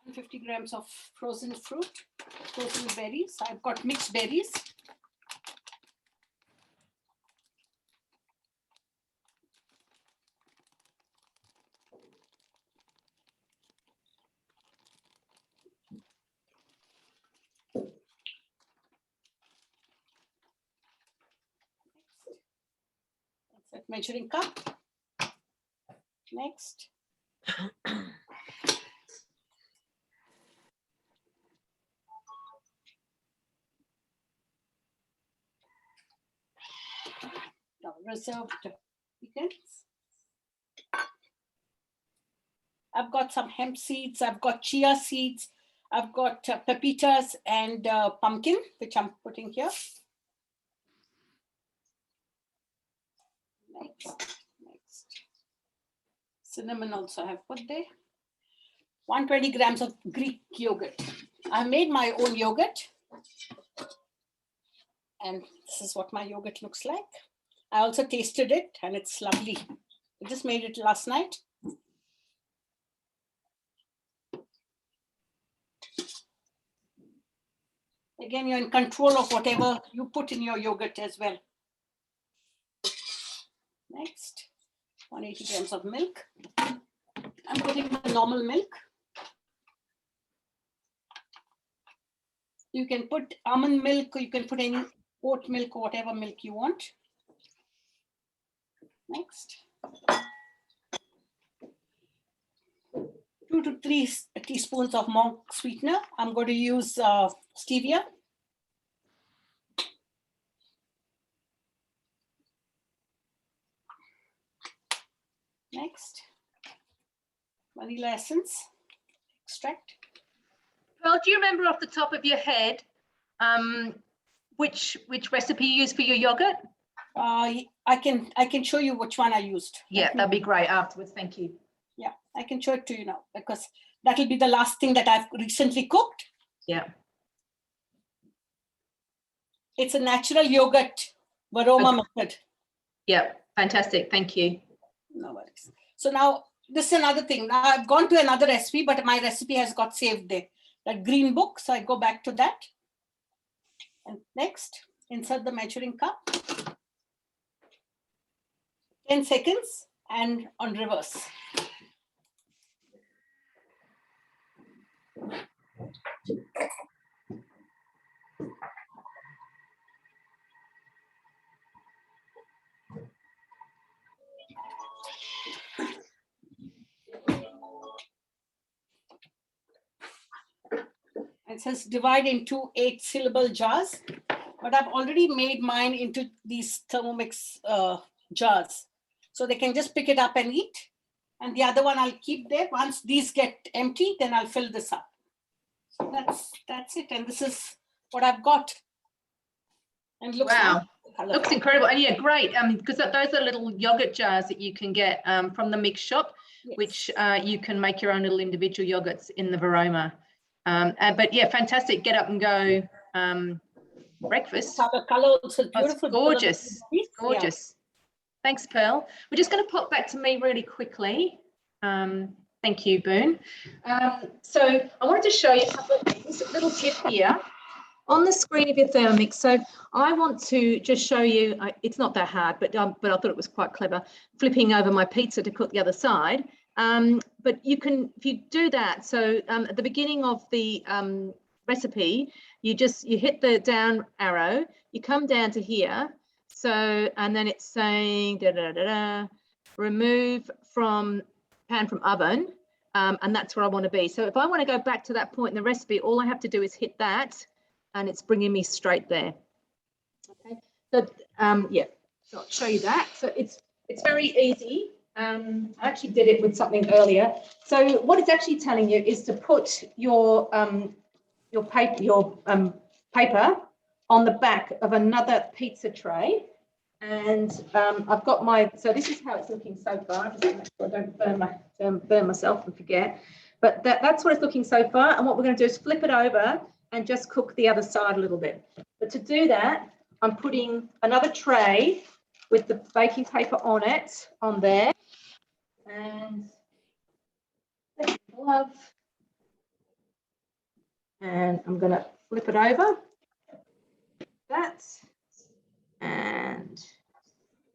150 grams of frozen fruit, frozen berries. I've got mixed berries. That's that measuring cup. Next. Now, reserved pecans. I've got some hemp seeds. I've got chia seeds. I've got pepitas and pumpkin, which I'm putting here. Next. Cinnamon also I have put there. 120 grams of Greek yogurt. I made my own yogurt. And this is what my yogurt looks like. I also tasted it and it's lovely. I just made it last night. Again, you're in control of whatever you put in your yogurt as well. Next, 180 grams of milk. I'm putting the normal milk. You can put almond milk or you can put any oat milk or whatever milk you want. Next. 2 to 3 teaspoons of monk sweetener. I'm going to use stevia. Next, vanilla essence extract. Pearl, do you remember off the top of your head which recipe you use for your yogurt? I can show you which one I used. Yeah, that'd be great afterwards. Thank you. Yeah, I can show it to you now because that will be the last thing that I've recently cooked. Yeah. It's a natural yogurt Varoma method. Yeah, fantastic. Thank you. No worries. So now this is another thing. Now I've gone to another recipe, but my recipe has got saved there. That green book. So I go back to that. And next, insert the measuring cup. 10 seconds and on reverse. It says divide into 8-syllable jars, but I've already made mine into these Thermomix jars. So they can just pick it up and eat. And the other one I'll keep there. Once these get empty, then I'll fill this up. So that's it. And this is what I've got. And looks wow. Nice. Looks incredible. And yeah, great. Because those are little yogurt jars that you can get from the mix shop, yes, which you can make your own little individual yogurts in the Varoma. But yeah, fantastic. Get up and go breakfast. The color also beautiful. Oh, gorgeous. Gorgeous. Yeah. Thanks, Pearl. We're just going to pop back to me really quickly. Thank you, Boone. So I wanted to show you a couple of things. A little tip here on the screen of your Thermomix. So I want to just show you, it's not that hard, but I thought it was quite clever, flipping over my pizza to cook the other side. But you can, if you do that, so at the beginning of the recipe, you hit the down arrow, you come down to here. So, and then it's saying, remove from pan from oven, and that's where I want to be. So if I want to go back to that point in the recipe, all I have to do is hit that, and it's bringing me straight there. Okay, so yeah, so I'll show you that. So it's very easy. I actually did it with something earlier. So what it's actually telling you is to put your paper on the back of another pizza tray. And I've got so this is how it's looking so far. Just to make sure I don't burn myself and forget. But that's what it's looking so far. And what we're going to do is flip it over and just cook the other side a little bit. But to do that, I'm putting another tray with the baking paper on it, on there. And glove. And I'm going to flip it over. That. And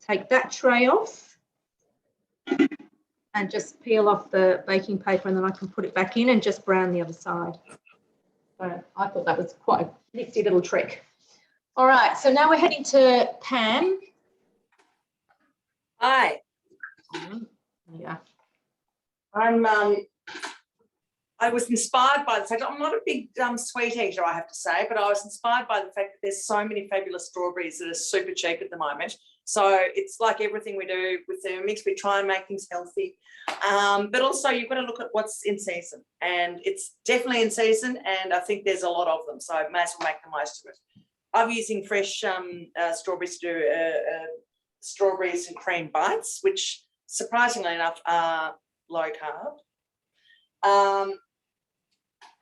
take that tray off. And just peel off the baking paper, and then I can put it back in and just brown the other side. So I thought that was quite a nifty little trick. All right, so now we're heading to Pam. Hi. Yeah. I was inspired by the fact, I'm not a big sweet eater, I have to say, but I was inspired by the fact that there's so many fabulous strawberries that are super cheap at the moment. So it's like everything we do with Thermomix, we try and make things healthy. But also you've got to look at what's in season, and it's definitely in season, and I think there's a lot of them, so I may as well make the most of it. I'm using fresh strawberries to do strawberries and cream bites, which surprisingly enough are low carb.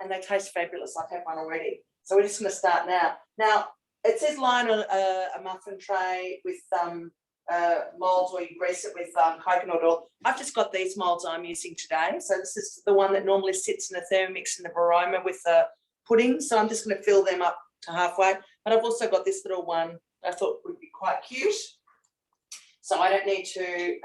And they taste fabulous. I've had one already. So we're just going to start now. Now, it says line on a muffin tray with moulds, or you grease it with coconut oil. I've just got these moulds I'm using today. So this is the one that normally sits in a Thermomix in the Baroma with the pudding. So I'm just going to fill them up to halfway. But I've also got this little one I thought would be quite cute. So I don't need to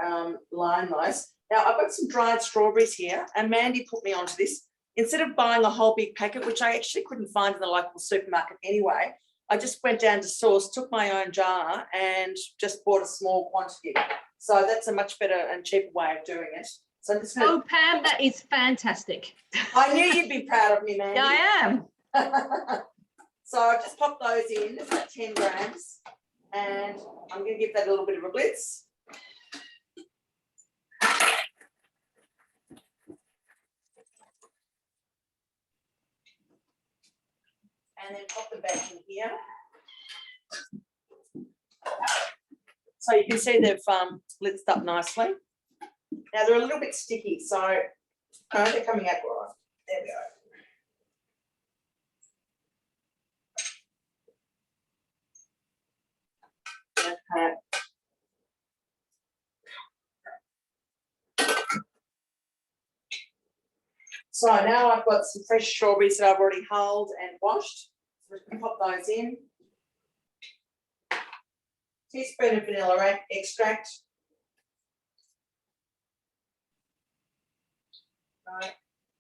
line those. Now, I've got some dried strawberries here, and Mandy put me onto this. Instead of buying a whole big packet, which I actually couldn't find in the local supermarket anyway, I just went down to Source, took my own jar, and just bought a small quantity. So that's a much better and cheaper way of doing it. So I'm just going to... Oh, Pam, that is fantastic. I knew you'd be proud of me, Mandy. Yeah, I am. So I've just popped those in. It's about 10 grams. And I'm going to give that a little bit of a blitz. And then pop them back in here. So you can see they've blitzed up nicely. Now they're a little bit sticky, so they're coming out right. There we go. Okay. So now I've got some fresh strawberries that I've already hulled and washed. So we can pop those in. Teaspoon of vanilla extract. Right.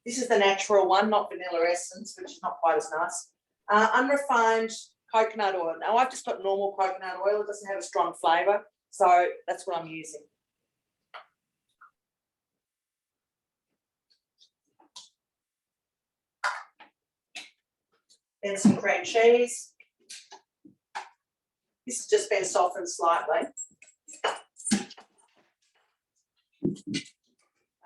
This is the natural one, not vanilla essence, which is not quite as nice. Unrefined coconut oil. Now I've just got normal coconut oil. It doesn't have a strong flavour, so that's what I'm using. Then some cream cheese. This has just been softened slightly.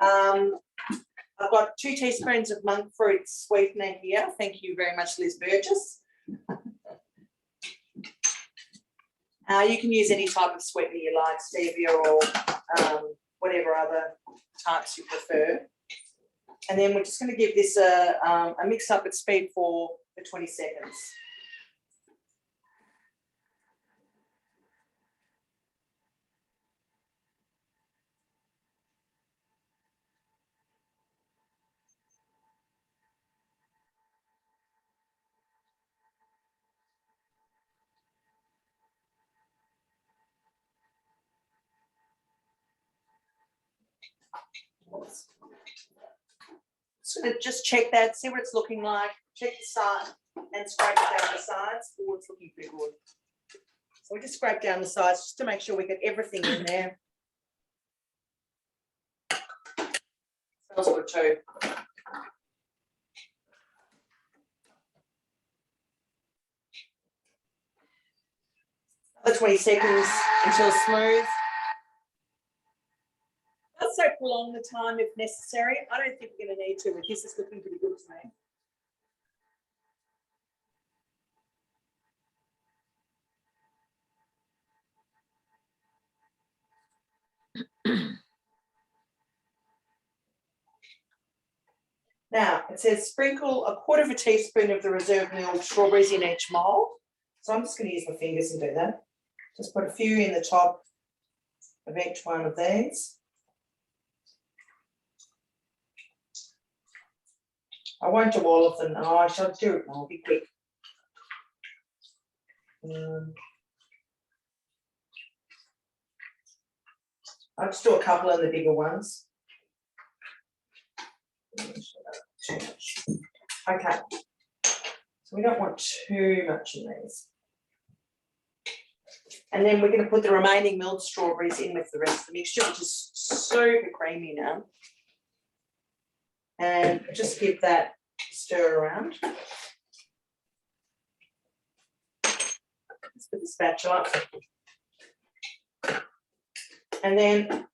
I've got 2 teaspoons of monk fruit sweetener here. Thank you very much, Liz Burgess. You can use any type of sweetener you like, stevia or whatever other types you prefer. And then we're just going to give this a mix up at speed 4 for 20 seconds. So just check that, see what it's looking like, check the side and scrape down the sides. Oh, it's looking pretty good. So we just scrape down the sides just to make sure we get everything in there. Smells good too. Another 20 seconds until smooth. I'll say prolong the time if necessary. I don't think we're going to need to, but this is looking pretty good to me. Now, it says sprinkle 1/4 teaspoon of the reserve milled strawberries in each mould. So I'm just going to use my fingers and do that. Just put a few in the top of each one of these. I won't do all of them. Oh, I shall do it. I'll be quick. I'll just do a couple of the bigger ones. Okay. So we don't want too much in these. And then we're going to put the remaining milled strawberries in with the rest of the mixture, which is super creamy now. And just give that a stir around. Let's put the spatula. And then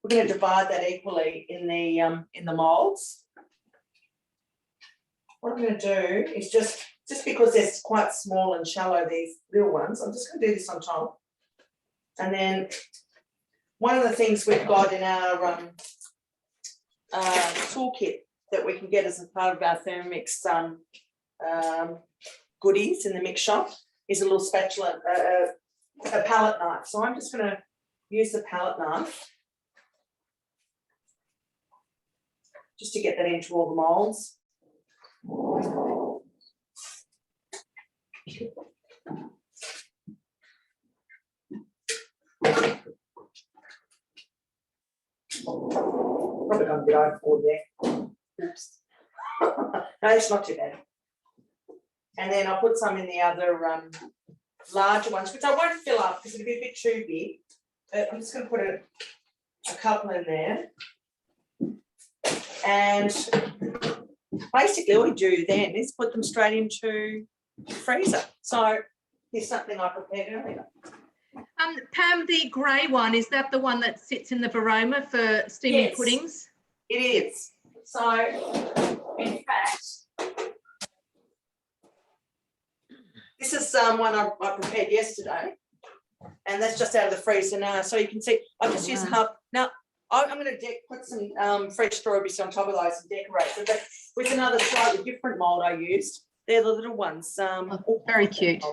we're going to divide that equally in the moulds. What I'm going to do is just because they're quite small and shallow, these little ones, I'm just going to do this on top. And then one of the things we've got in our toolkit that we can get as a part of our Thermomix goodies in the mix shop is a little spatula, a palette knife. So I'm just going to use the palette knife just to get that into all the moulds. Probably gone a bit overboard there. Oops. No, it's not too bad. And then I'll put some in the other larger ones, which I won't fill up because it'll be a bit too big. But I'm just going to put a couple in there. And basically all you do then is put them straight into the freezer. So here's something I prepared earlier. Pam, the grey one, is that the one that sits in the varoma for steaming Yes, puddings? It is. So in fact, this is one I prepared yesterday, and that's just out of the freezer now. So you can see I just use half. Now I'm going to put some fresh strawberries on top of those and decorate them, but with another slightly different mould I used. They're the little ones. Very cute.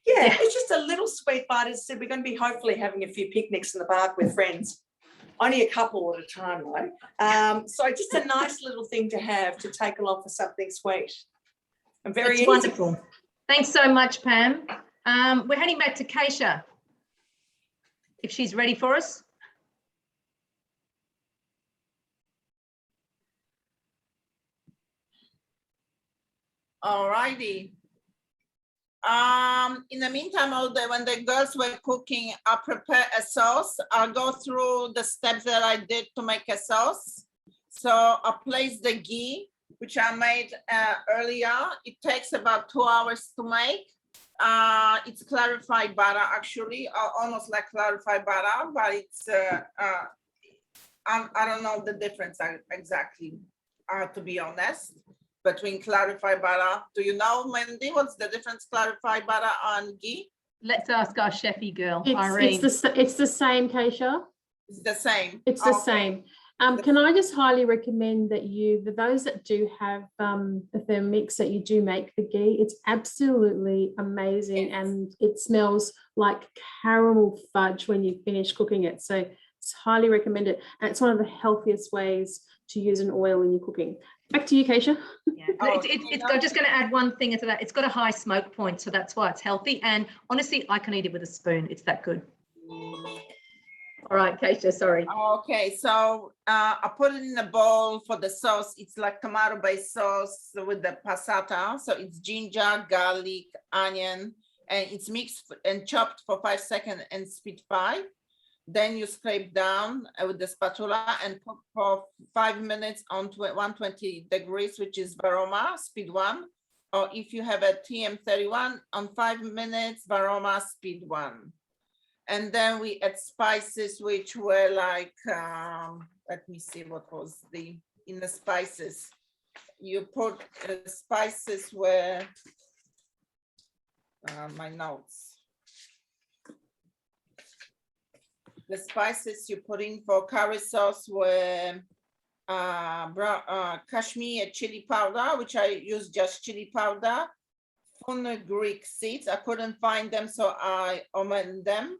Yeah, it's just a little sweet bite. As I said, we're going to be hopefully having a few picnics in the park with friends. Only a couple at a time, though. So just a nice little thing to have to take along for something sweet. And very easy. Wonderful. Thanks so much, Pam. We're heading back to Keisha, if she's ready for us. All righty. In the meantime, all day when the girls were cooking, I prepare a sauce. I'll go through the steps that I did to make a sauce. So I place the ghee, which I made earlier. It takes about 2 hours to make. It's clarified butter, actually, almost like clarified butter, but it's, I don't know the difference exactly, to be honest, between clarified butter. Do you know, Mandy, what's the difference, clarified butter and ghee? Let's ask our chefy girl, Irene. It's the same, Keisha. It's the same. It's the same. Can I just highly recommend that for those that do have the Thermomix, that you do make the ghee. It's absolutely amazing, and it smells like caramel fudge when you finish cooking it. So it's highly recommended, and it's one of the healthiest ways to use an oil in your cooking. Back to you, Keisha. Yeah. I'm just going to add one thing into that. It's got a high smoke point, so that's why it's healthy. And honestly, I can eat it with a spoon. It's that good. All right, Keisha, sorry. Okay, so I put it in a bowl for the sauce. It's like tomato-based sauce with the passata. So it's ginger, garlic, onion, and it's mixed and chopped for 5 seconds and speed 5. Then you scrape down with the spatula and cook for 5 minutes on 120 degrees, which is Varoma, speed 1. Or if you have a TM31, on 5 minutes, Varoma, speed 1. And then we add spices, which were like, let me see what was in the spices. You put spices were, my notes. The spices you put in for curry sauce were Kashmir chili powder, which I use just chili powder, fenugreek seeds. I couldn't find them, so I omitted them.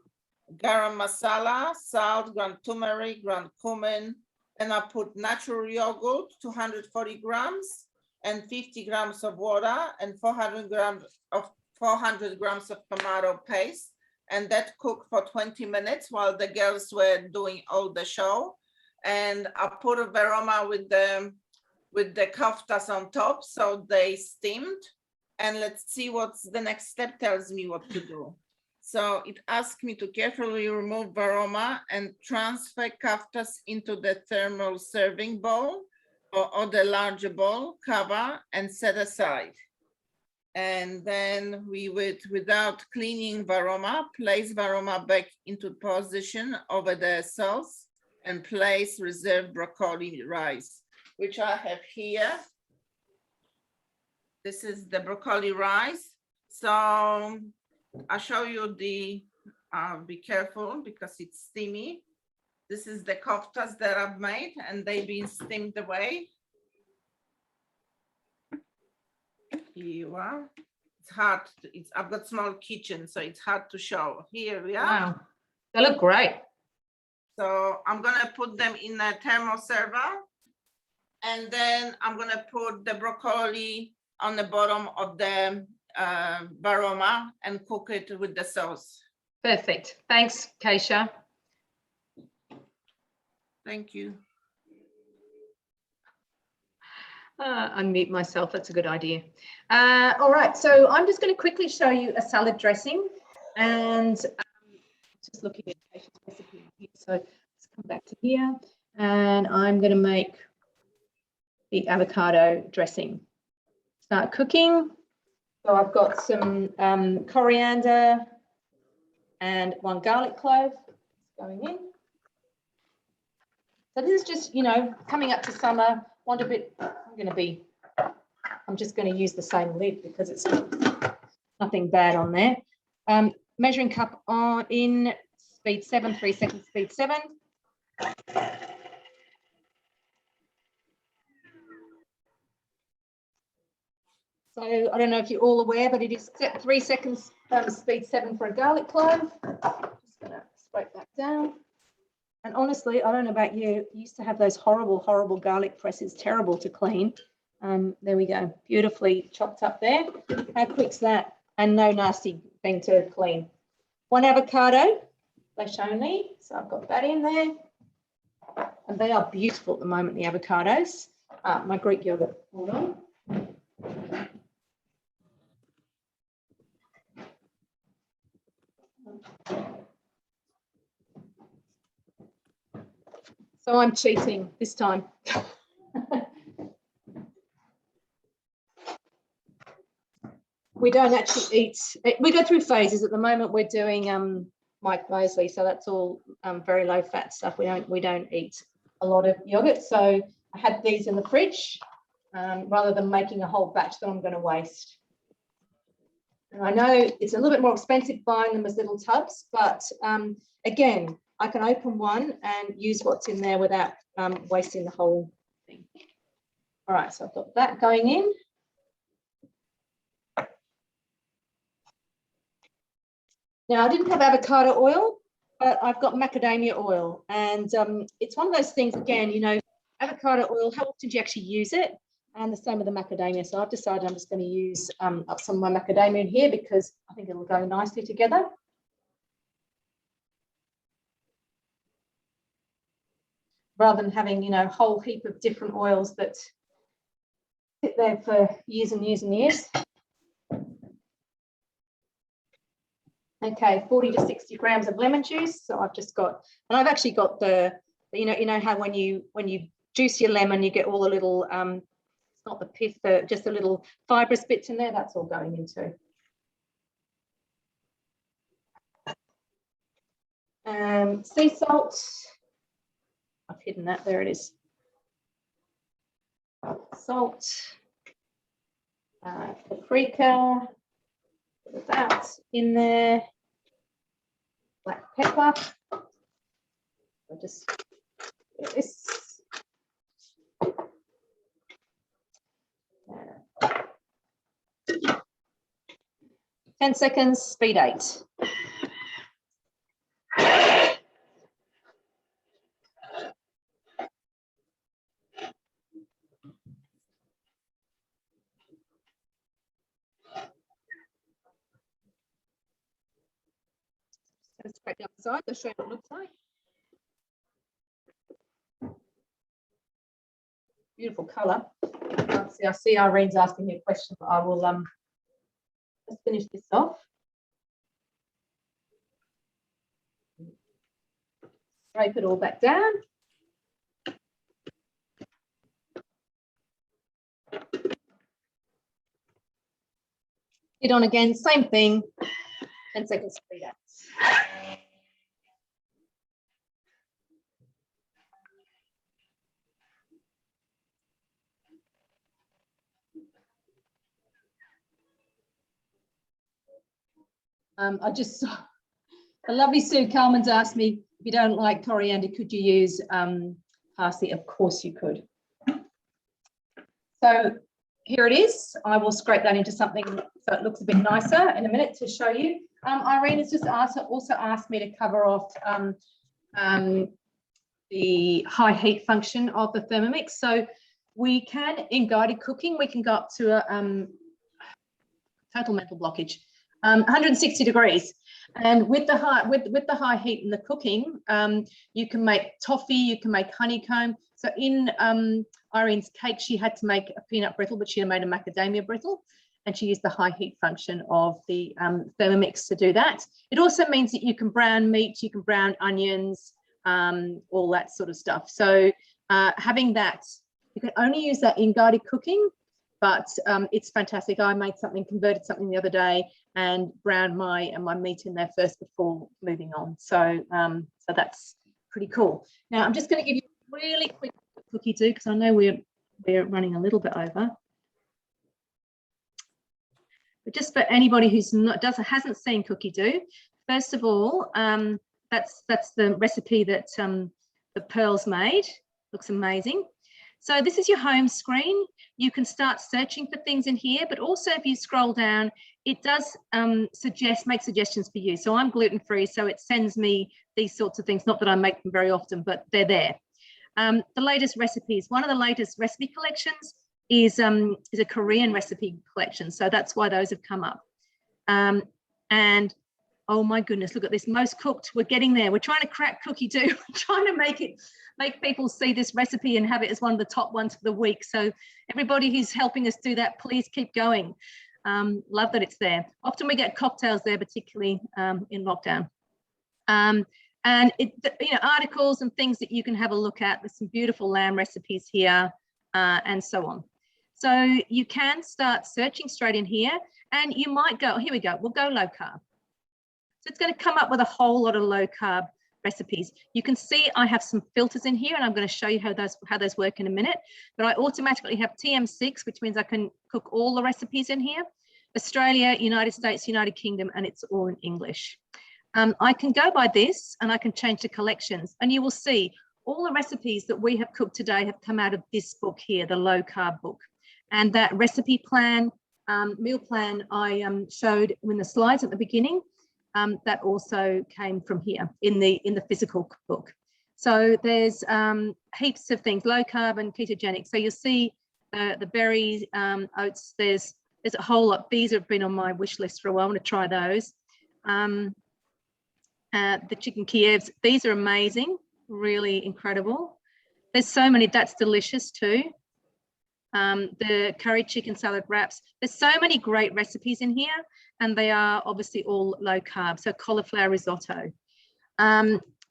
Garam masala, salt, ground turmeric, ground cumin, and I put natural yogurt, 240 grams, and 50 grams of water, and 400 grams of tomato paste, and that cooked for 20 minutes while the girls were doing all the show. And I put a varoma with the kaftas on top, so they steamed. And let's see what's the next step tells me what to do. So it asked me to carefully remove varoma and transfer kaftas into the thermal serving bowl or the larger bowl, cover and set aside. And then we would, without cleaning varoma, place varoma back into position over the sauce and place reserved broccoli rice, which I have here. This is the broccoli rice. So I'll show you the, be careful because it's steamy. This is the koftas that I've made and they've been steamed away. Here you are. It's hard, I've got small kitchen, so it's hard to show. Here we are. Wow, they look great. So I'm gonna put them in a thermal server, and then I'm gonna put the broccoli on the bottom of the varoma and cook it with the sauce. Perfect. Thanks, Keisha. Thank you. Unmute myself, that's a good idea. All right, so I'm just going to quickly show you a salad dressing, and just looking at Keisha's recipe here. So let's come back to here, and I'm going to make the avocado dressing. Start cooking. So I've got some coriander and 1 garlic clove going in. So this is just, you know, coming up to summer, want a bit, I'm just going to use the same lid because it's nothing bad on there. Measuring cup on in speed 7, 3 seconds, speed 7. So I don't know if you're all aware, but it is 3 seconds, speed 7 for a garlic clove. Just going to scrape that down. And honestly, I don't know about you, I used to have those horrible, horrible garlic presses, terrible to clean. There we go, beautifully chopped up there. How quick's that? And no nasty thing to clean. 1 avocado, flesh only. So I've got that in there. And they are beautiful at the moment, the avocados. My Greek yogurt, hold on. So I'm cheating this time. We don't actually eat, we go through phases. At the moment we're doing Mike Mosley, so that's all very low fat stuff. We don't eat a lot of yogurt. So I had these in the fridge rather than making a whole batch that I'm going to waste. And I know it's a little bit more expensive buying them as little tubs, but again, I can open one and use what's in there without wasting the whole thing. All right, so I've got that going in. Now, I didn't have avocado oil, but I've got macadamia oil. And it's one of those things, again, you know, avocado oil, how often do you actually use it? And the same with the macadamia. So I've decided I'm just going to use up some of my macadamia in here because I think it'll go nicely together. Rather than having, you know, a whole heap of different oils that sit there for years and years and years. Okay, 40 to 60 grams of lemon juice. So I've just got, and I've actually got the, you know how when you juice your lemon, you get all the little, it's not the pith, just the little fibrous bits in there. That's all going into. Sea salt. I've hidden that, there it is. Salt, paprika, put that in there. Black pepper. I'll just get this. Ten seconds, speed 8. Let's break down the side to show you what it looks like. Beautiful colour. I see Irene's asking me a question, but I will just finish this off. Scrape it all back down. Hit on again, same thing. 10 seconds, speed 8. I just saw a lovely Sue Carmen's asked me, if you don't like coriander, could you use parsley? Of course you could. So here it is. I will scrape that into something so it looks a bit nicer in a minute to show you. Irene has just also asked me to cover off the high heat function of the Thermomix. So we can, in guided cooking, we can go up to a total mental blockage. 160 degrees, and with the high heat in the cooking, you can make toffee, you can make honeycomb. So in Irene's cake, she had to make a peanut brittle, but she had made a macadamia brittle, and she used the high heat function of the Thermomix to do that. It also means that you can brown meat, you can brown onions, all that sort of stuff. So having that, you can only use that in guided cooking, but it's fantastic. I made something, converted something the other day, and browned my meat in there first before moving on. So so that's pretty cool. Now I'm just going to give you a really quick cookie do, because I know we're running a little bit over. But just for anybody who's hasn't seen cookie do, first of all, that's the recipe that the Pearl's made. Looks amazing. So this is your home screen. You can start searching for things in here, but also if you scroll down, it does make suggestions for you. So I'm gluten-free, so it sends me these sorts of things. Not that I make them very often, but they're there. The latest recipes. One of the latest recipe collections is a Korean recipe collection. So that's why those have come up. And oh my goodness, look at this, most cooked. We're getting there. We're trying to crack cookie do. We're trying to make people see this recipe and have it as one of the top ones for the week. So everybody who's helping us do that, please keep going. Love that it's there. Often we get cocktails there, particularly in lockdown. And articles and things that you can have a look at. There's some beautiful lamb recipes here and so on. So you can start searching straight in here, and you might go, here we go, we'll go low carb. So it's going to come up with a whole lot of low carb recipes. You can see I have some filters in here, and I'm going to show you how those work in a minute. But I automatically have TM6, which means I can cook all the recipes in here. Australia, United States, United Kingdom, and it's all in English. I can go by this, and I can change the collections, and you will see all the recipes that we have cooked today have come out of this book here, the low carb book. And that recipe plan, meal plan I showed in the slides at the beginning, that also came from here in the physical book. So there's heaps of things, low carb and ketogenic. So you'll see the berries, oats. There's a whole lot. These have been on my wish list for a while. I want to try those. The chicken Kievs. These are amazing, really incredible. There's so many. That's delicious too. The curry chicken salad wraps. There's so many great recipes in here, and they are obviously all low carb. So cauliflower risotto.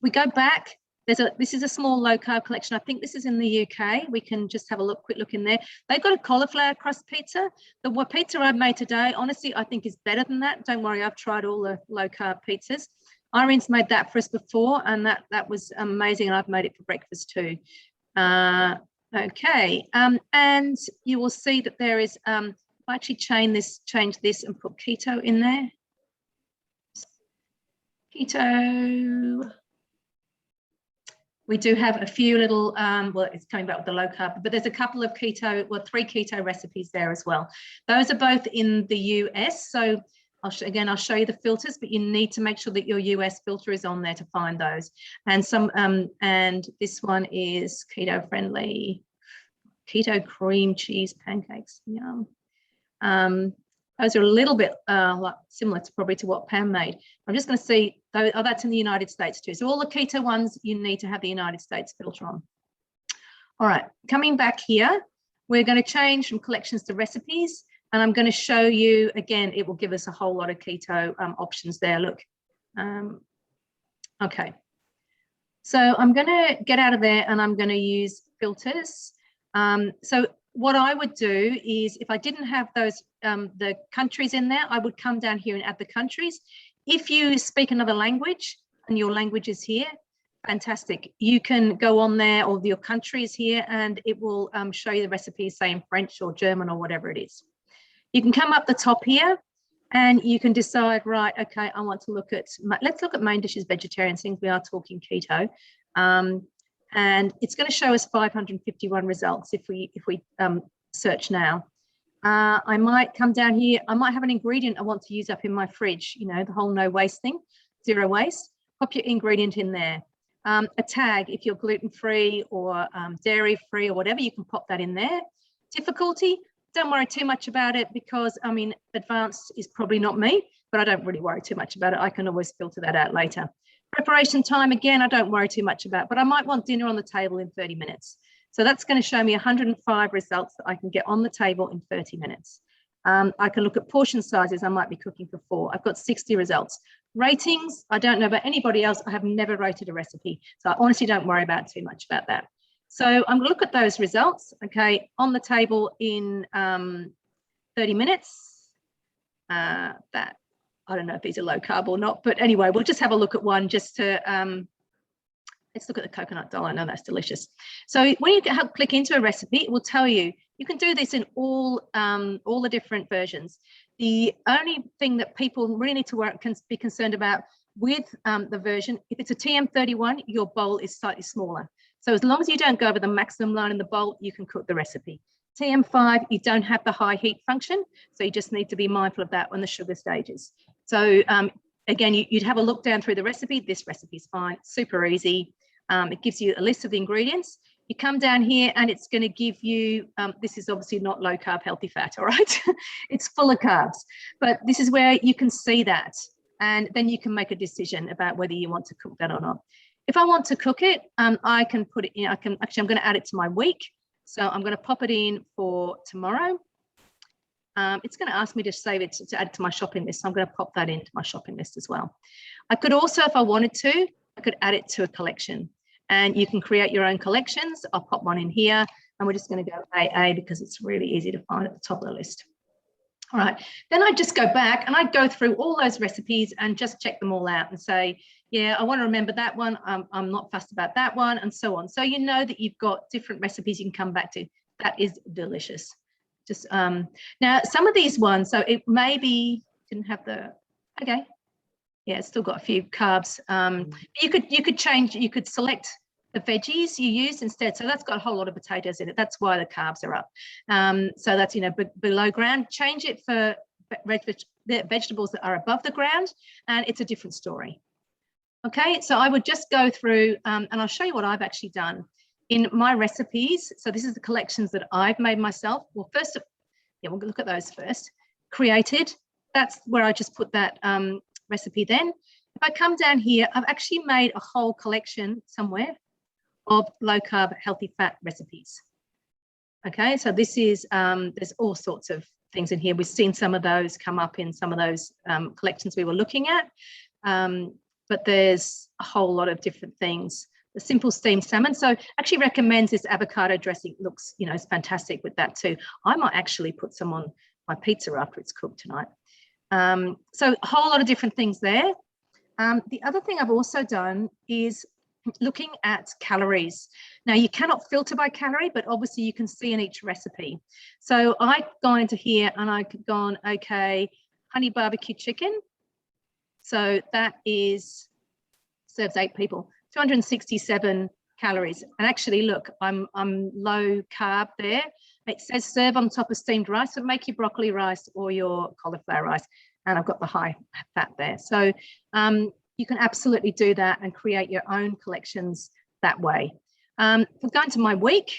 We go back. This is a small low carb collection. I think this is in the UK. We can just have a quick look in there. They've got a cauliflower crust pizza. The pizza I've made today, honestly, I think is better than that. Don't worry, I've tried all the low carb pizzas. Irene's made that for us before, and that was amazing. And I've made it for breakfast too. Okay, and you will see that there is, if I actually change this and put keto in there. Keto. we do have a few little, well, it's coming back with the low carb, but there's a couple of keto, well, 3 keto recipes there as well. Those are both in the US. So I'll show you the filters, but you need to make sure that your US filter is on there to find those. And and this one is keto friendly, keto cream cheese pancakes. Yum. Those are a little bit similar to probably to what Pam made. I'm just going to see, oh, that's in the United States too. So all the keto ones, you need to have the United States filter on. All right, coming back here, we're going to change from collections to recipes. And I'm going to show you, again, it will give us a whole lot of keto options there. Look. Okay. So I'm going to get out of there and I'm going to use filters. So what I would do is, if I didn't have those, the countries in there, I would come down here and add the countries. If you speak another language and your language is here, fantastic. You can go on there, or your country is here, and it will show you the recipes, say in French or German or whatever it is. You can come up the top here and you can decide, right, okay, I want to look at, let's look at main dishes, vegetarian, since we are talking keto. And it's going to show us 551 results if we search now. I might come down here, I might have an ingredient I want to use up in my fridge, you know, the whole no waste thing, 0 waste. Pop your ingredient in there. A tag, if you're gluten-free or dairy-free or whatever, you can pop that in there. Difficulty, don't worry too much about it, because I mean, advanced is probably not me, but I don't really worry too much about it. I can always filter that out later. Preparation time, again, I don't worry too much about, but I might want dinner on the table in 30 minutes. So that's going to show me 105 results that I can get on the table in 30 minutes. I can look at portion sizes. I might be cooking for 4. I've got 60 results. Ratings, I don't know about anybody else. I have never rated a recipe. So I honestly don't worry about too much about that. So I'm going to look at those results, okay, on the table in 30 minutes. That, I don't know if these are low carb or not, but anyway, we'll just have a look at one just to, let's look at the coconut dal. I know that's delicious. So when you click into a recipe, it will tell you, you can do this in all the different versions. The only thing that people really need to be concerned about with the version, if it's a TM31, your bowl is slightly smaller. So as long as you don't go over the maximum line in the bowl, you can cook the recipe. TM5, you don't have the high heat function, so you just need to be mindful of that on the sugar stages. So again, you'd have a look down through the recipe. This recipe is fine, super easy. It gives you a list of the ingredients. You come down here and it's going to give you, this is obviously not low carb, healthy fat, all right? It's full of carbs, but this is where you can see that. And then you can make a decision about whether you want to cook that or not. If I want to cook it, I can put it in, I'm going to add it to my week. So I'm going to pop it in for tomorrow. It's going to ask me to save it to add to my shopping list. So I'm going to pop that into my shopping list as well. I could also, if I wanted to, I could add it to a collection, and you can create your own collections. I'll pop one in here, and we're just going to go AA because it's really easy to find at the top of the list. All right, then I just go back and I go through all those recipes and just check them all out and say, yeah, I want to remember that one. I'm not fussed about that one, and so on. So you know that you've got different recipes you can come back to. That is delicious. Just now, some of these ones, so it maybe didn't have the, okay. Yeah, it's still got a few carbs. You could change, you could select the veggies you use instead. So that's got a whole lot of potatoes in it. That's why the carbs are up. So that's, you know, below ground. Change it for vegetables that are above the ground, and it's a different story. Okay, so I would just go through and I'll show you what I've actually done in my recipes. So this is the collections that I've made myself. Well, first, yeah, we'll look at those first. Created, that's where I just put that recipe then. If I come down here, I've actually made a whole collection somewhere of low carb, healthy fat recipes. Okay, so this is, there's all sorts of things in here. We've seen some of those come up in some of those collections we were looking at, but there's a whole lot of different things. The simple steamed salmon, so actually recommends this avocado dressing. Looks, you know, it's fantastic with that too. I might actually put some on my pizza after it's cooked tonight. So a whole lot of different things there. The other thing I've also done is looking at calories. Now you cannot filter by calorie, but obviously you can see in each recipe. So I've gone into here and I've gone, okay, honey barbecue chicken. So that is, serves 8 people, 267 calories. And actually, look, I'm low carb there. It says serve on top of steamed rice, so make your broccoli rice or your cauliflower rice. And I've got the high fat there. So you can absolutely do that and create your own collections that way. If we're going to my week,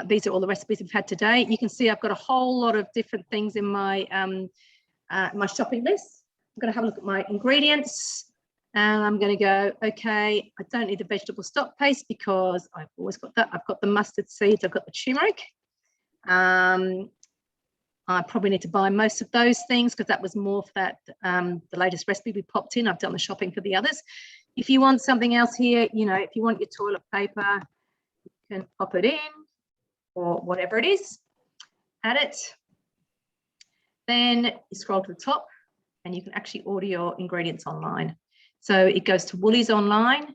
these are all the recipes we've had today. You can see I've got a whole lot of different things in my my shopping list. I'm going to have a look at my ingredients. And I'm going to go, okay, I don't need the vegetable stock paste because I've always got that. I've got the mustard seeds, I've got the turmeric. I probably need to buy most of those things because that was more for that, the latest recipe we popped in. I've done the shopping for the others. If you want something else here, you know, if you want your toilet paper, you can pop it in or whatever it is, add it. Then you scroll to the top and you can actually order your ingredients online. So it goes to Woolies online.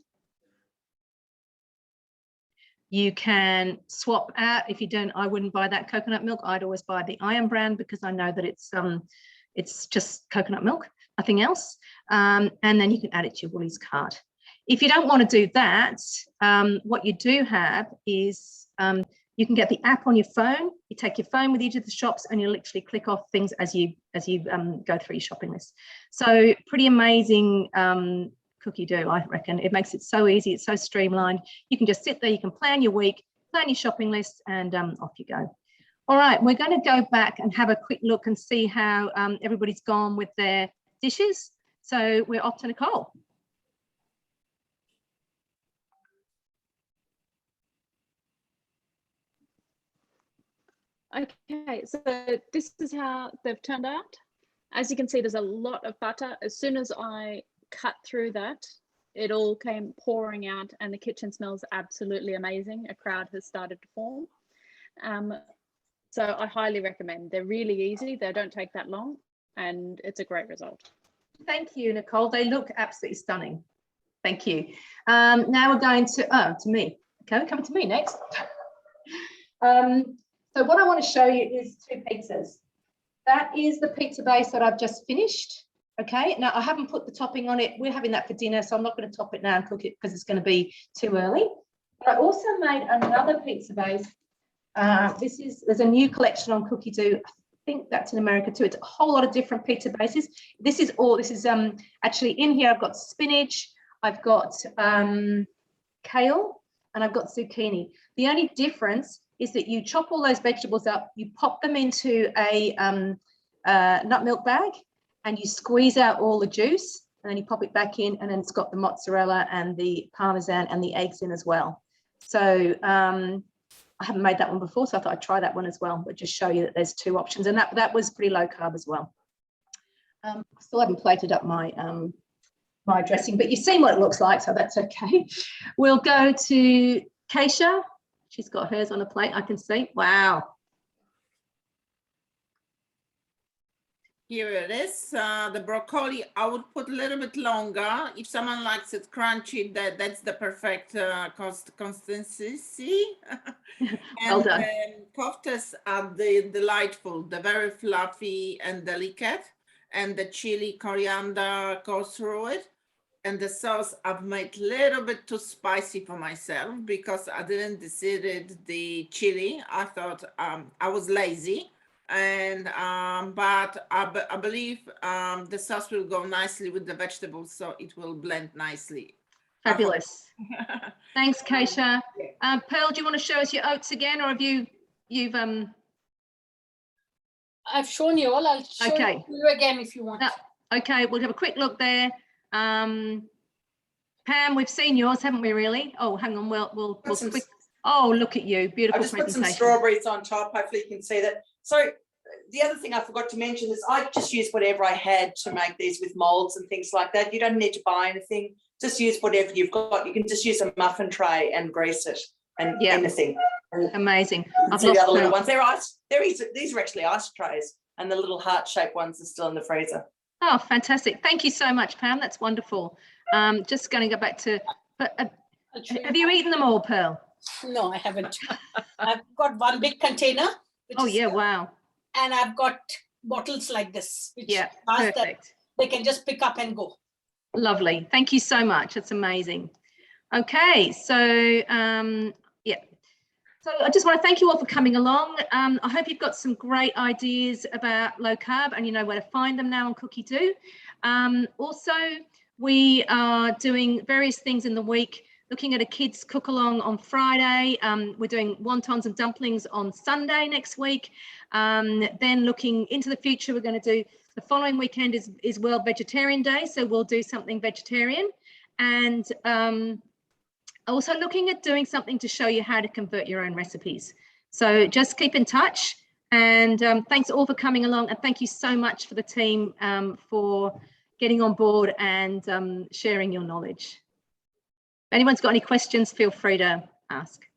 You can swap out. If you don't, I wouldn't buy that coconut milk. I'd always buy the Iron brand because I know that it's just coconut milk, nothing else. And then you can add it to your Woolies cart. If you don't want to do that, what you do have is you can get the app on your phone. You take your phone with you to the shops and you literally click off things as you go through your shopping list. So pretty amazing cookie dough, I reckon. It makes it so easy. It's so streamlined. You can just sit there, you can plan your week, plan your shopping list, and off you go. All right, we're going to go back and have a quick look and see how everybody's gone with their dishes. So we're off to Nicole. Okay, so this is how they've turned out. As you can see, there's a lot of butter. As soon as I cut through that, it all came pouring out and the kitchen smells absolutely amazing. A crowd has started to form. So I highly recommend. They're really easy. They don't take that long and it's a great result. Thank you, Nicole. They look absolutely stunning. Thank you. Now we're going to me. Okay, we're coming to me next. So what I want to show you is two pizzas. That is the pizza base that I've just finished. Okay, now I haven't put the topping on it. We're having that for dinner, so I'm not going to top it now and cook it because it's going to be too early. But I also made another pizza base. There's a new collection on Cookie Dough. I think that's in America too. It's a whole lot of different pizza bases. This is actually in here. I've got spinach, I've got kale, and I've got zucchini. The only difference is that you chop all those vegetables up, you pop them into a nut milk bag, and you squeeze out all the juice, and then you pop it back in, and then it's got the mozzarella and the parmesan and the eggs in as well. So I haven't made that one before, so I thought I'd try that one as well, but just show you that there's two options, and that was pretty low carb as well. I still haven't plated up my my dressing, but you've seen what it looks like, so that's okay. We'll go to Keisha. She's got hers on a plate, I can see. Wow. Here it is. The broccoli, I would put a little bit longer. If someone likes it crunchy, that's the perfect consistency. Well done. Koftas are delightful. They're very fluffy and delicate. And the chili, coriander goes through it. And the sauce I've made a little bit too spicy for myself because I didn't decide the chili. I thought I was lazy. And but I believe the sauce will go nicely with the vegetables, so it will blend nicely. Fabulous. Thanks, Keisha. Pearl, do you want to show us your oats again, or have you've I've shown you all. I'll show you again if you want. No, okay, we'll have a quick look there. Pam, we've seen yours, haven't we? Really? Oh, hang on. We'll quick. Oh, look at you! Beautiful I just put some strawberries on top. Hopefully, you can see that. So the other thing I forgot to mention is I just used whatever I had to make these with molds and things like that. You don't need to buy anything. Just use whatever you've got. You can just use a muffin tray and grease it and anything. Amazing. I've see the other little ones. These are actually ice trays, and the little heart-shaped ones are still in the freezer. Oh, fantastic. Thank you so much, Pam. That's wonderful. Just going to go back to, have you eaten them all, Pearl? No, I haven't. I've got one big container. Oh, yeah, wow. And I've got bottles like this, which perfect. They can just pick up and go. Lovely. Thank you so much. It's amazing. Okay, so yeah. So I just want to thank you all for coming along. I hope you've got some great ideas about low carb and you know where to find them now on Cookie Do. Also, we are doing various things in the week, looking at a kids cook along on Friday. We're doing wontons and dumplings on Sunday next week. Then looking into the future, we're going to do the following weekend is World Vegetarian Day. So we'll do something vegetarian. And also looking at doing something to show you how to convert your own recipes. So just keep in touch, and thanks all for coming along, and thank you so much for the team for getting on board and sharing your knowledge. If anyone's got any questions, feel free to ask.